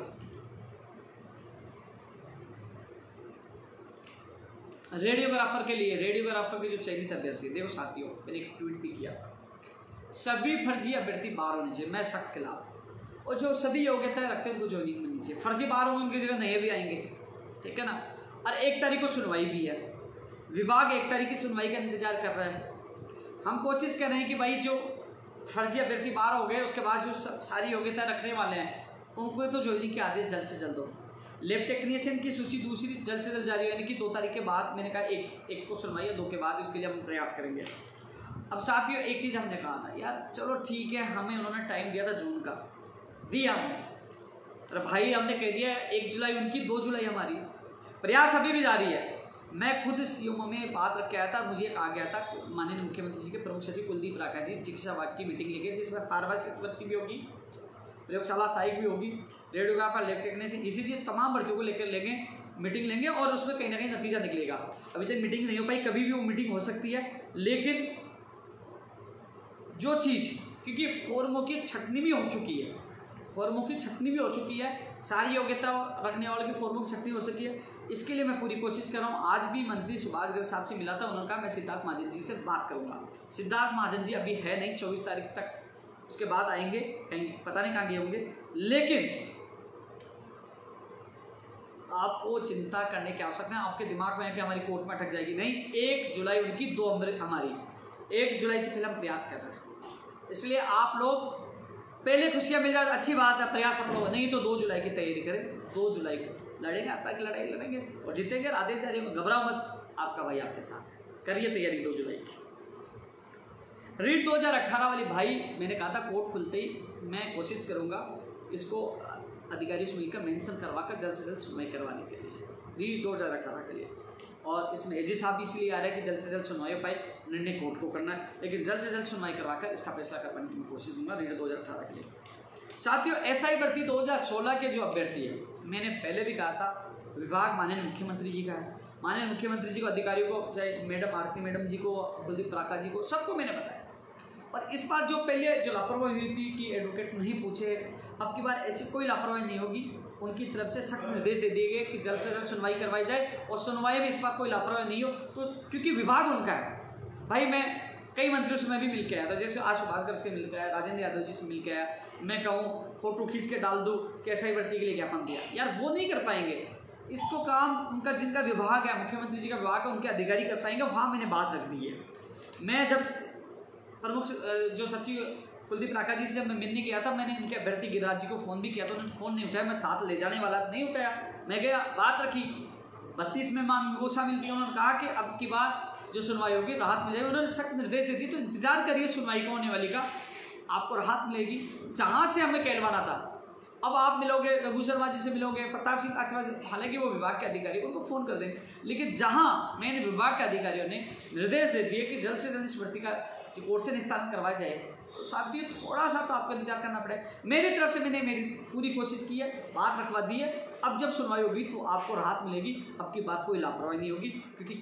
रेडियोग्राफर के लिए, रेडियोग्राफर के जो चयनित अभ्यर्थी, देखो साथियों मैंने एक ट्वीट भी किया, सभी फर्जी अभ्यर्थी बाहर होने चाहिए, मैं सख्त खिलाफ। और जो सभी योग्यताएं रखते हैं उनको ज्वाइनिंग मिलनी चाहिए। फर्जी बाहर होंगे उनकी जगह नए भी आएंगे, ठीक है ना। और 1 तारीख को सुनवाई भी है, विभाग 1 तारीख की सुनवाई का इंतजार कर रहा है। हम कोशिश कर रहे हैं कि भाई जो फर्जी अभ्यर्थी बाहर हो गए उसके बाद जो सारी योग्यताएं रखने वाले हैं उनको तो ज्वाइनिंग के आदेश जल्द से जल्द हो। लैब टेक्नीशियन की सूची दूसरी जल्द से जल्द जारी, यानी कि 2 तारीख के बाद। मैंने कहा एक को सुनवाई है, 2 के बाद उसके लिए हम प्रयास करेंगे। अब साथियों एक चीज़ हमने कहा था यार, चलो ठीक है, हमें उन्होंने टाइम दिया था जून का, दिया हमने, अरे भाई हमने कह दिया 1 जुलाई उनकी, 2 जुलाई हमारी, प्रयास अभी भी जारी है। मैं खुद सीएमओ में बात रख के आया था, मुझे कहा गया था माननीय मुख्यमंत्री जी के प्रमुख सचिव कुलदीप राठा जी शिक्षा विभाग की मीटिंग लेके, जिसमें फार्मासिस्ट भर्ती भी होगी, प्रयोगशाला सहायक भी होगी, रेडियोग्राफर, लैब टेक्नीशियन, इसीलिए तमाम भर्तियों को लेकर लेंगे, मीटिंग लेंगे और उसमें कहीं ना कहीं नतीजा निकलेगा। अभी तक मीटिंग नहीं हो पाई, कभी भी वो मीटिंग हो सकती है। लेकिन जो चीज़, क्योंकि फॉर्मों की छटनी भी हो चुकी है, फॉर्मों की छटनी भी हो चुकी है, सारी योग्यता रखने वालों की फॉर्मों की छटनी हो सकी है, इसके लिए मैं पूरी कोशिश कर रहा हूँ। आज भी मंत्री सुभाष गर्ग साहब से मिला था, उन्होंने कहा मैं सिद्धार्थ महाजन जी से बात करूँगा। सिद्धार्थ महाजन जी अभी है नहीं, 24 तारीख तक, उसके बाद आएंगे, कहीं पता नहीं कहाँ गए होंगे। लेकिन आपको चिंता करने की आवश्यकता है, आपके दिमाग में है कि हमारी कोर्ट में अटक जाएगी, नहीं। 1 जुलाई उनकी, 2 अमृत हमारी, 1 जुलाई से पहले हम प्रयास कर रहे हैं। इसलिए आप लोग पहले खुशियाँ मिल जाए, अच्छी बात है, प्रयास हम लोग, नहीं तो 2 जुलाई की तैयारी करें। 2 जुलाई को लड़ेंगे, आपका की लड़ाई लड़ेंगे और जीतेंगे, आदेश जारी होंगे, घबराओ मत, आपका भाई आपके साथ, करिए तैयारी 2 जुलाई की। रीट 2018 वाली भाई, मैंने कहा था कोर्ट खुलते ही मैं कोशिश करूँगा इसको अधिकारी से मिलकर मेंशन करवाकर जल्द से जल्द सुनवाई करवाने के लिए, रीट 2018 के लिए। और इसमें एजी साहब इसलिए आ रहे हैं कि जल्द से जल्द सुनवाई हो पाए, निर्णय कोर्ट को करना है, लेकिन जल्द से जल्द सुनवाई करवाकर इसका फैसला करवाने की मैं कोशिश दूंगा रीट 2018 के लिए। साथियों एसआई भर्ती 2016 के जो अभ्यर्थी है, मैंने पहले भी कहा था, विभाग माननीय मुख्यमंत्री जी का है, माननीय मुख्यमंत्री जी को, अधिकारियों को, चाहे मैडम आरती मैडम जी को, कुलदीप राठा जी को, सबको मैंने बताया। और इस बार जो पहले जो लापरवाही हुई थी कि एडवोकेट नहीं पूछे, अब की बार ऐसी कोई लापरवाही नहीं होगी। उनकी तरफ से सख्त निर्देश दे दिए गए कि जल्द से जल्द सुनवाई करवाई जाए और सुनवाई में इस बार कोई लापरवाही नहीं हो, तो क्योंकि विभाग उनका है। भाई मैं कई मंत्रियों से मैं भी मिल के आया था, जैसे आज सुभाष गर्ग से मिल के आया, राजेंद्र यादव जी से मिल के आया। मैं कहूँ फोटो खींच के डाल दूँ कि एसआई भर्ती के लिए ज्ञापन दिया, यार वो नहीं कर पाएंगे। इसको काम उनका जिनका विभाग है, मुख्यमंत्री जी का विभाग है, उनके अधिकारी कर पाएंगे। वहाँ मैंने बात रख दी है। मैं जब प्रमुख जो सचिव कुलदीप राका जी से जब मैं मिलने गया था, मैंने उनके अभ्यर्थी गिरिराज जी को फ़ोन भी किया था, उन्होंने फ़ोन नहीं उठाया। मैं साथ ले जाने वाला नहीं उठाया, मैं गया, बात रखी। 32 में मांग वो शामिल थी। उन्होंने कहा कि अब की बार जो सुनवाई होगी राहत मिलेगी। उन्होंने सख्त निर्देश दे दिए, तो इंतजार करिए सुनवाई को होने वाली का, आपको राहत मिलेगी। जहाँ से हमें कहलवाना था, अब आप मिलोगे रघु शर्मा जी से मिलोगे, प्रताप सिंह आचवा, हालांकि वो विभाग के अधिकारी उनको फ़ोन कर देंगे, लेकिन जहाँ मैंने विभाग के अधिकारियों ने निर्देश दे दिए कि जल्द से जल्द इस भर्ती का कोर्ट से निस्तारण करवाया जाए, तो साथ ही थोड़ा सा तो आपको इंतजार करना पड़ेगा। मेरी तरफ से मैंने मेरी पूरी कोशिश की है, बात रखवा दी है। अब जब सुनवाई होगी तो आपको राहत मिलेगी। अब की बात कोई लापरवाही नहीं होगी, क्योंकि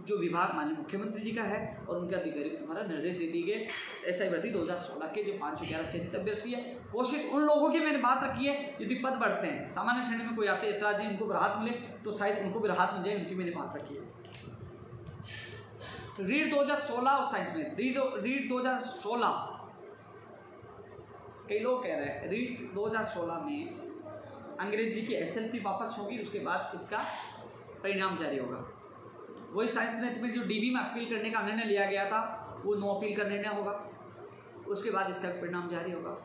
जो विभाग माननीय मुख्यमंत्री जी का है और उनके अधिकारी को हमारा निर्देश दे दिए गए। एसआई भर्ती 2016 के जो 511 चयनित अभ्यर्थी है, कोशिश उन लोगों की मैंने बात रखी है, यदि पद बढ़ते हैं, सामान्य श्रेणी में कोई आते एतराज है, उनको भी राहत मिले तो शायद उनको भी राहत मिल जाए, उनकी मैंने बात रखी है। रीट 2016 और साइंस में रीट 2016, कई लोग कह रहे हैं रीट 2016 में अंग्रेजी की एसएलपी वापस होगी, उसके बाद इसका परिणाम जारी होगा। वही साइंस मैथ में जो डीबी में अपील करने का निर्णय लिया गया था, वो नो अपील का निर्णय होगा, उसके बाद इसका परिणाम जारी होगा।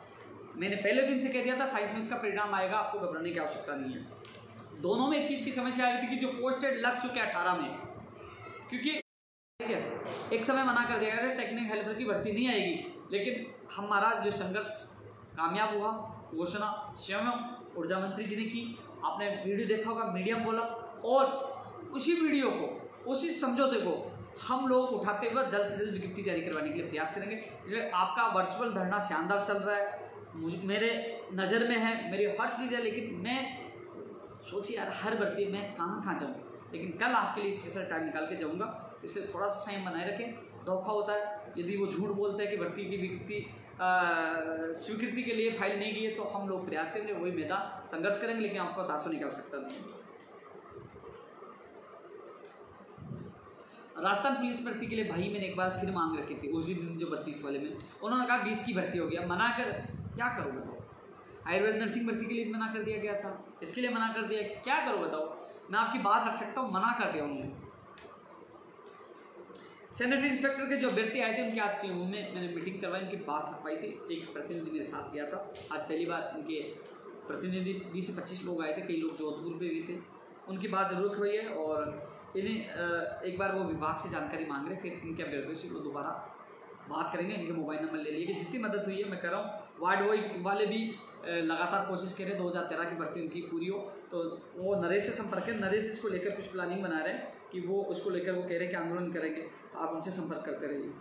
मैंने पहले दिन से कह दिया था साइंस मैथ का परिणाम आएगा, आपको घबराने की आवश्यकता नहीं है। दोनों में एक चीज़ की समस्या आ रही थी कि जो पोस्टेड लग चुके 18 में, क्योंकि एक समय मना कर दिया गया टेक्निकल हेल्पर की भर्ती नहीं आएगी, लेकिन हमारा जो संघर्ष कामयाब हुआ। घोषणा स्वयं ऊर्जा मंत्री जी ने की, आपने वीडियो देखा होगा, मीडियम बोला, और उसी वीडियो को, उसी समझौते को हम लोग उठाते हुए जल्द से जल्द विज्ञप्ति जारी करवाने के लिए प्रयास करेंगे। इसलिए आपका वर्चुअल धरना शानदार चल रहा है, मेरे नज़र में है, मेरी हर चीज़ है, लेकिन मैं सोचिए यार हर भर्ती में कहाँ जाऊँ, लेकिन कल आपके लिए स्पेशल टाइम निकाल के जाऊँगा। इसलिए थोड़ा सा संयम बनाए रखें। धोखा होता है, यदि वो झूठ बोलते हैं कि भर्ती की विज्ञप्ति स्वीकृति के लिए फाइल नहीं की है, तो हम लोग प्रयास करेंगे, वही मैदान संघर्ष करेंगे, लेकिन आपको हताश होने की आवश्यकता नहीं है। राजस्थान पुलिस भर्ती के लिए भाई मैंने एक बार फिर मांग रखी थी, उसी दिन जो 32 वाले में उन्होंने कहा 20 की भर्ती हो गया, मना कर क्या करूँ बताओ। आयुर्वेद नर्सिंग भर्ती के लिए मना कर दिया गया था, इसके लिए मना कर दिया, क्या करूँ बताओ। मैं आपकी बात रख सकता हूँ, मना कर दिया उन्होंने। सैनिटरी इंस्पेक्टर के जो अभ्यर्थी आए थे, उनके आज सीएमओ में मैंने मीटिंग करवाई, उनकी बात रखवाई थी। एक प्रतिनिधि मेरे साथ गया था, आज पहली बार इनके प्रतिनिधि 20 से 25 लोग आए थे, कई लोग जोधपुर पे भी थे, उनकी बात जरूर रखवाई है। और इन्हें एक बार वो विभाग से जानकारी मांग रहे, फिर इनके अभ्यर्थियों से वो दोबारा बात करेंगे, इनके मोबाइल नंबर ले लिए कि जितनी मदद हुई है मैं कर रहा हूँ। वार्ड वाले भी लगातार कोशिश कर रहे हैं 2013 की भर्ती उनकी पूरी हो, तो वो नरेश से संपर्क है, नरेश इसको लेकर कुछ प्लानिंग बना रहे हैं कि वो उसको लेकर वो कह रहे हैं कि आंदोलन करेंगे, तो आप उनसे संपर्क करते रहिए।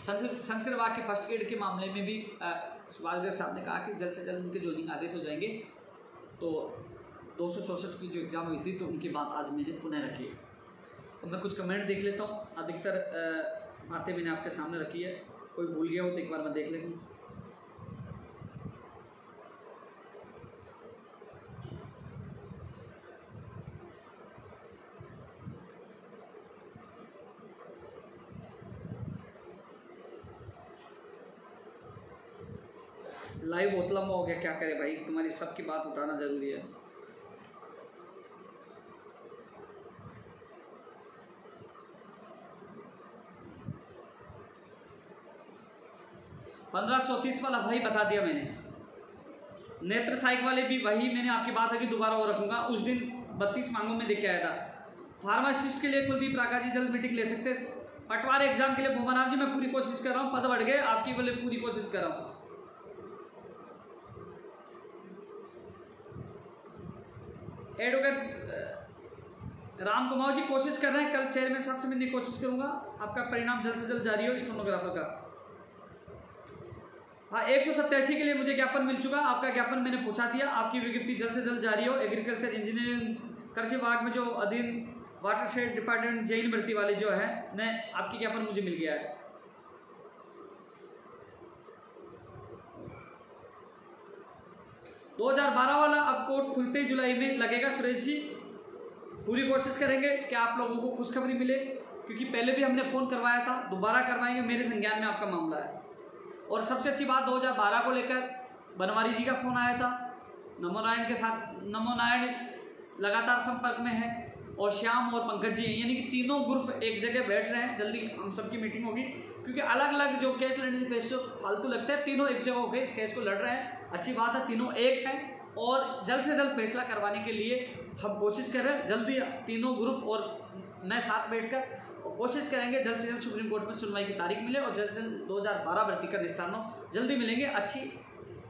संस्कृत विभाग के फर्स्ट एड के मामले में भी सुभाष गर्ग साहब ने कहा कि जल्द से जल्द उनके जोइनिंग आदेश हो जाएंगे। तो 264 की जो एग्ज़ाम हुई थी, तो उनकी बात आज मैंने पुनः रखी है। तो मैं कुछ कमेंट देख लेता हूँ, अधिकतर बातें मैंने आपके सामने रखी है, कोई भूल गया हो तो एक बार मैं देख लेता हूँ। लाइव बहुत लंबा हो गया, क्या करे भाई, तुम्हारी सबकी बात उठाना जरूरी है। पंद्रह 34 वाला भाई बता दिया मैंने। नेत्र सहायक वाले भी वही मैंने आपकी बात है कि दोबारा और रखूंगा, उस दिन 32 मांगों में देख के आया था। फार्मासिस्ट के लिए कुलदीप राका जी जल्द मीटिंग ले सकते। पटवारी एग्जाम के लिए भूमनाथ जी मैं पूरी कोशिश कर रहा हूँ, पद बढ़ गए, आपकी बोले पूरी कोशिश कर रहा हूँ। एडवोकेट राम कुमार जी कोशिश कर रहे हैं, कल चेयरमैन साहब से मिलने की कोशिश करूंगा, आपका परिणाम जल्द से जल्द जारी हो स्टेनोग्राफर का। हाँ, 187 के लिए मुझे ज्ञापन मिल चुका, आपका ज्ञापन मैंने पहुंचा दिया, आपकी विज्ञप्ति जल्द से जल्द जारी हो। एग्रीकल्चर इंजीनियरिंग कृषि विभाग में जो अधीन वाटरशेड डिपार्टमेंट जैन भर्ती वाले जो है, मैं आपकी ज्ञापन मुझे मिल गया है। दो 2012 वाला अब कोर्ट खुलते ही जुलाई में लगेगा सुरेश जी, पूरी कोशिश करेंगे कि आप लोगों को खुशखबरी मिले, क्योंकि पहले भी हमने फ़ोन करवाया था, दोबारा करवाएंगे, मेरे संज्ञान में आपका मामला है। और सबसे अच्छी बात 2012 को लेकर बनवारी जी का फ़ोन आया था, नमो नारायण के साथ, नमो नारायण लगातार संपर्क में है, और श्याम और पंकज जी, यानी कि तीनों ग्रुप एक जगह बैठ रहे हैं। जल्दी हम सबकी मीटिंग होगी, क्योंकि अलग अलग जो केस लड़ने के केस जो फालतू लगता है, तीनों एक जगह हो गए, केस को लड़ रहे हैं। अच्छी बात है, तीनों एक हैं, और जल्द से जल्द फैसला करवाने के लिए हम कोशिश कर रहे हैं। जल्दी तीनों ग्रुप और मैं साथ बैठकर कोशिश करेंगे जल्द से जल्द सुप्रीम कोर्ट में सुनवाई की तारीख मिले, और जल्द से जल्द 2012 भर्ती का निस्तारण हो। जल्दी मिलेंगे। अच्छी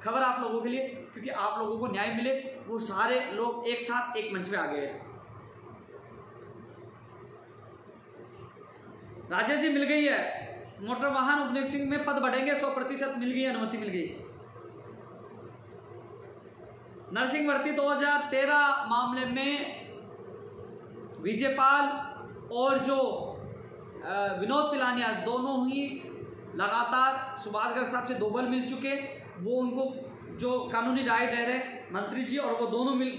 खबर आप लोगों के लिए, क्योंकि आप लोगों को न्याय मिले, वो सारे लोग एक साथ एक मंच पे आ गए। राजेश जी, मिल गई है मोटर वाहन उपनिरीक्षक में पद बढ़ेंगे, 100% मिल गई, अनुमति मिल गई। नर्सिंग भर्ती 2013 मामले में विजयपाल और जो विनोद पिलानिया दोनों ही लगातार सुभाष गर्ग साहब से 2 बार मिल चुके, वो उनको जो कानूनी राय दे रहे हैं मंत्री जी, और वो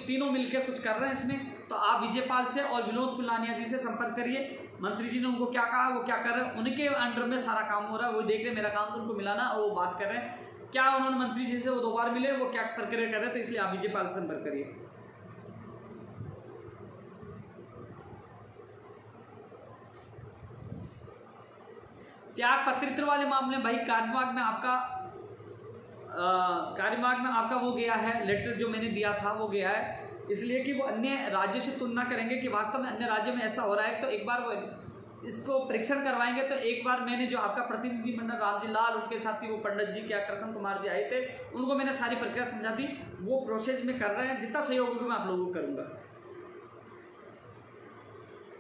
तीनों मिलकर कुछ कर रहे हैं इसमें। तो आप विजयपाल से और विनोद पिलानिया जी से संपर्क करिए। मंत्री जी ने उनको क्या कहा, वो क्या कर रहे हैं, उनके अंडर में सारा काम हो रहा है, वो देख रहे, मेरा काम तो उनको मिलाना, और वो बात कर रहे हैं क्या उन्होंने मंत्री जी से वो 2 बार मिले, वो क्या प्रक्रिया कर रहे थे, इसलिए आप विजयपाल से संपर्क करिए। त्याग पत्रित्र वाले मामले भाई कार्यविभाग में आपका वो गया है, लेटर जो मैंने दिया था वो गया है, इसलिए कि वो अन्य राज्यों से तुलना करेंगे कि वास्तव में अन्य राज्यों में ऐसा हो रहा है। तो एक बार वो इसको परीक्षण करवाएंगे। तो एक बार मैंने जो आपका प्रतिनिधिमंडल रामजी लाल, उनके साथी वो पंडित जी क्या कृष्ण कुमार जी आए थे, उनको मैंने सारी प्रक्रिया समझा दी, वो प्रोसेस में कर रहे हैं। जितना सहयोग होगा मैं आप लोगों को करूँगा।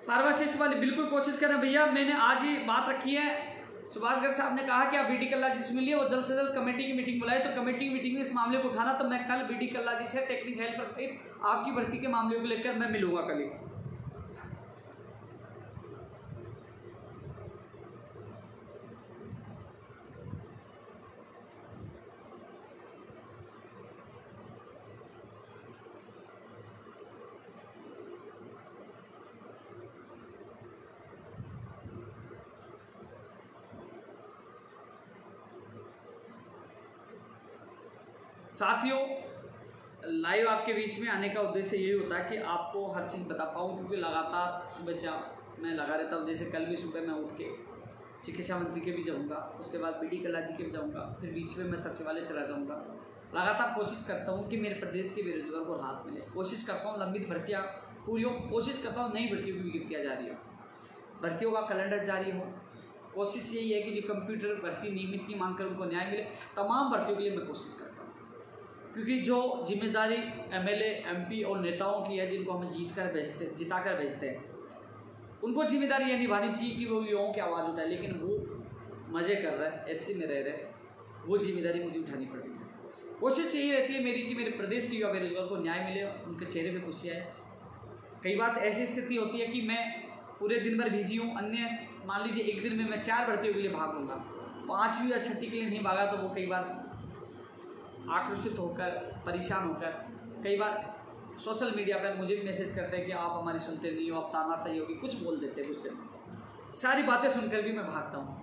फार्मासिस्ट वाले बिल्कुल कोशिश करें भैया, मैंने आज ही बात रखी है। सुभाष गर्ग साहब ने कहा कि आप बीडी कल्ला जी से मिलिए, और जल्द से जल्द कमेटी की मीटिंग बुलाए। तो कमेटी की मीटिंग में इस मामले को उठाना, तो मैं कल बीडी कल्ला जी से टेक्निक हेल्पर सहित आपकी भर्ती के मामले को लेकर मैं मिलूंगा कल ही। साथियों, लाइव आपके बीच में आने का उद्देश्य यही होता है कि आपको हर चीज़ बता पाऊँ, क्योंकि लगातार सुबह शाम मैं लगा रहता हूँ। जैसे कल भी सुबह मैं उठ के चिकित्सा मंत्री के भी जाऊँगा, उसके बाद बीडी कल्ला जी के भी जाऊँगा, फिर बीच में मैं सचिवालय चला जाऊँगा। लगातार कोशिश करता हूँ कि मेरे प्रदेश के बेरोजगार को राहत मिले। कोशिश करता हूँ लंबित भर्तियाँ पूरी हो, कोशिश करता हूँ नई भर्तियों की विज्ञप्तियाँ जारी हो, भर्तियों का कैलेंडर जारी हो। कोशिश यही है कि जो कंप्यूटर भर्ती नियमित की मांग कर उनको न्याय मिले। तमाम भर्तियों के लिए मैं कोशिश करता हूँ, क्योंकि जो जिम्मेदारी एमएलए, एमपी और नेताओं की है, जिनको हम जिता कर भेजते हैं, उनको जिम्मेदारी ये निभानी चाहिए कि वो युवाओं की आवाज़ उठाए। लेकिन वो मज़े कर रहा है, एससी में रह रहे, वो जिम्मेदारी मुझे उठानी पड़ेगी। कोशिश यही रहती है मेरी कि मेरे प्रदेश के युवा बेरोजगार को न्याय मिले, उनके चेहरे पे खुशी आए। कई बार ऐसी स्थिति होती है कि मैं पूरे दिन भर बिजी हूँ, अन्य मान लीजिए एक दिन में मैं 4 भर्तियों के लिए भाग लूँगा, 5वीं या 6ठी के लिए नहीं भागा, तो वो कई बार आक्रोशित होकर, परेशान होकर, कई बार सोशल मीडिया पर मुझे भी मैसेज करते हैं कि आप हमारी सुनते नहीं हो, आप तानाशाही होगी, कुछ बोल देते हैं गुस्से में। सारी बातें सुनकर भी मैं भागता हूँ,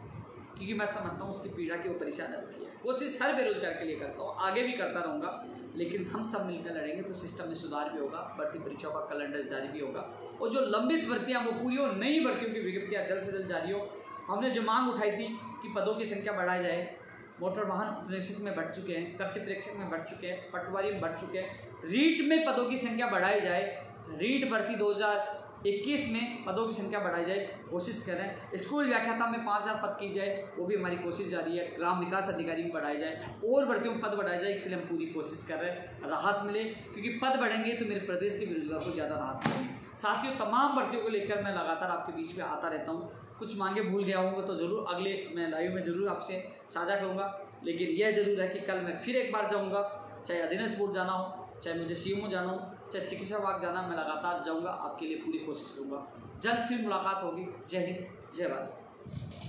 क्योंकि मैं समझता हूँ उसकी पीड़ा की वो परेशान रखी है। कोशिश हर बेरोजगार के लिए करता हूँ, आगे भी करता रहूँगा, लेकिन हम सब मिलकर लड़ेंगे तो सिस्टम में सुधार भी होगा, भर्ती परीक्षाओं का कैलेंडर जारी भी होगा, और जो लंबित भर्तियाँ वो पूरी हो, नई भर्तियों की विज्ञप्तियाँ जल्द से जल्द जारी हो। हमने जो मांग उठाई थी कि पदों की संख्या बढ़ाई जाए, मोटर वाहन उपनिरीक्षक में बढ़ चुके हैं, कृषि प्रेक्षक में बढ़ चुके हैं, पटवारी में बढ़ चुके हैं, रीट में पदों की संख्या बढ़ाई जाए। रीट भर्ती 2021 में पदों की संख्या बढ़ाई जाए, कोशिश कर रहे हैं। स्कूल व्याख्याता में 5000 पद की जाए, वो भी हमारी कोशिश जारी है। ग्राम विकास अधिकारी में बढ़ाई जाए, और भर्तियों में पद बढ़ाए जाए, इसके लिए हम पूरी कोशिश कर रहे हैं, राहत मिले, क्योंकि पद बढ़ेंगे तो मेरे प्रदेश के बेरोजगार को ज़्यादा राहत मिलेगी। साथियों, तमाम भर्तियों को लेकर मैं लगातार आपके बीच में आता रहता हूँ। कुछ मांगे भूल गया होंगे तो ज़रूर अगले मैं लाइव में ज़रूर आपसे साझा करूँगा, लेकिन यह ज़रूर है कि कल मैं फिर एक बार जाऊँगा, चाहे अधीनस्थ बोर्ड जाना हो, चाहे मुझे सीएमओ जाना हो, चाहे चिकित्सा विभाग जाना, मैं लगातार जाऊँगा, आपके लिए पूरी कोशिश करूँगा। जल्द फिर मुलाकात होगी। जय हिंद, जय भारत।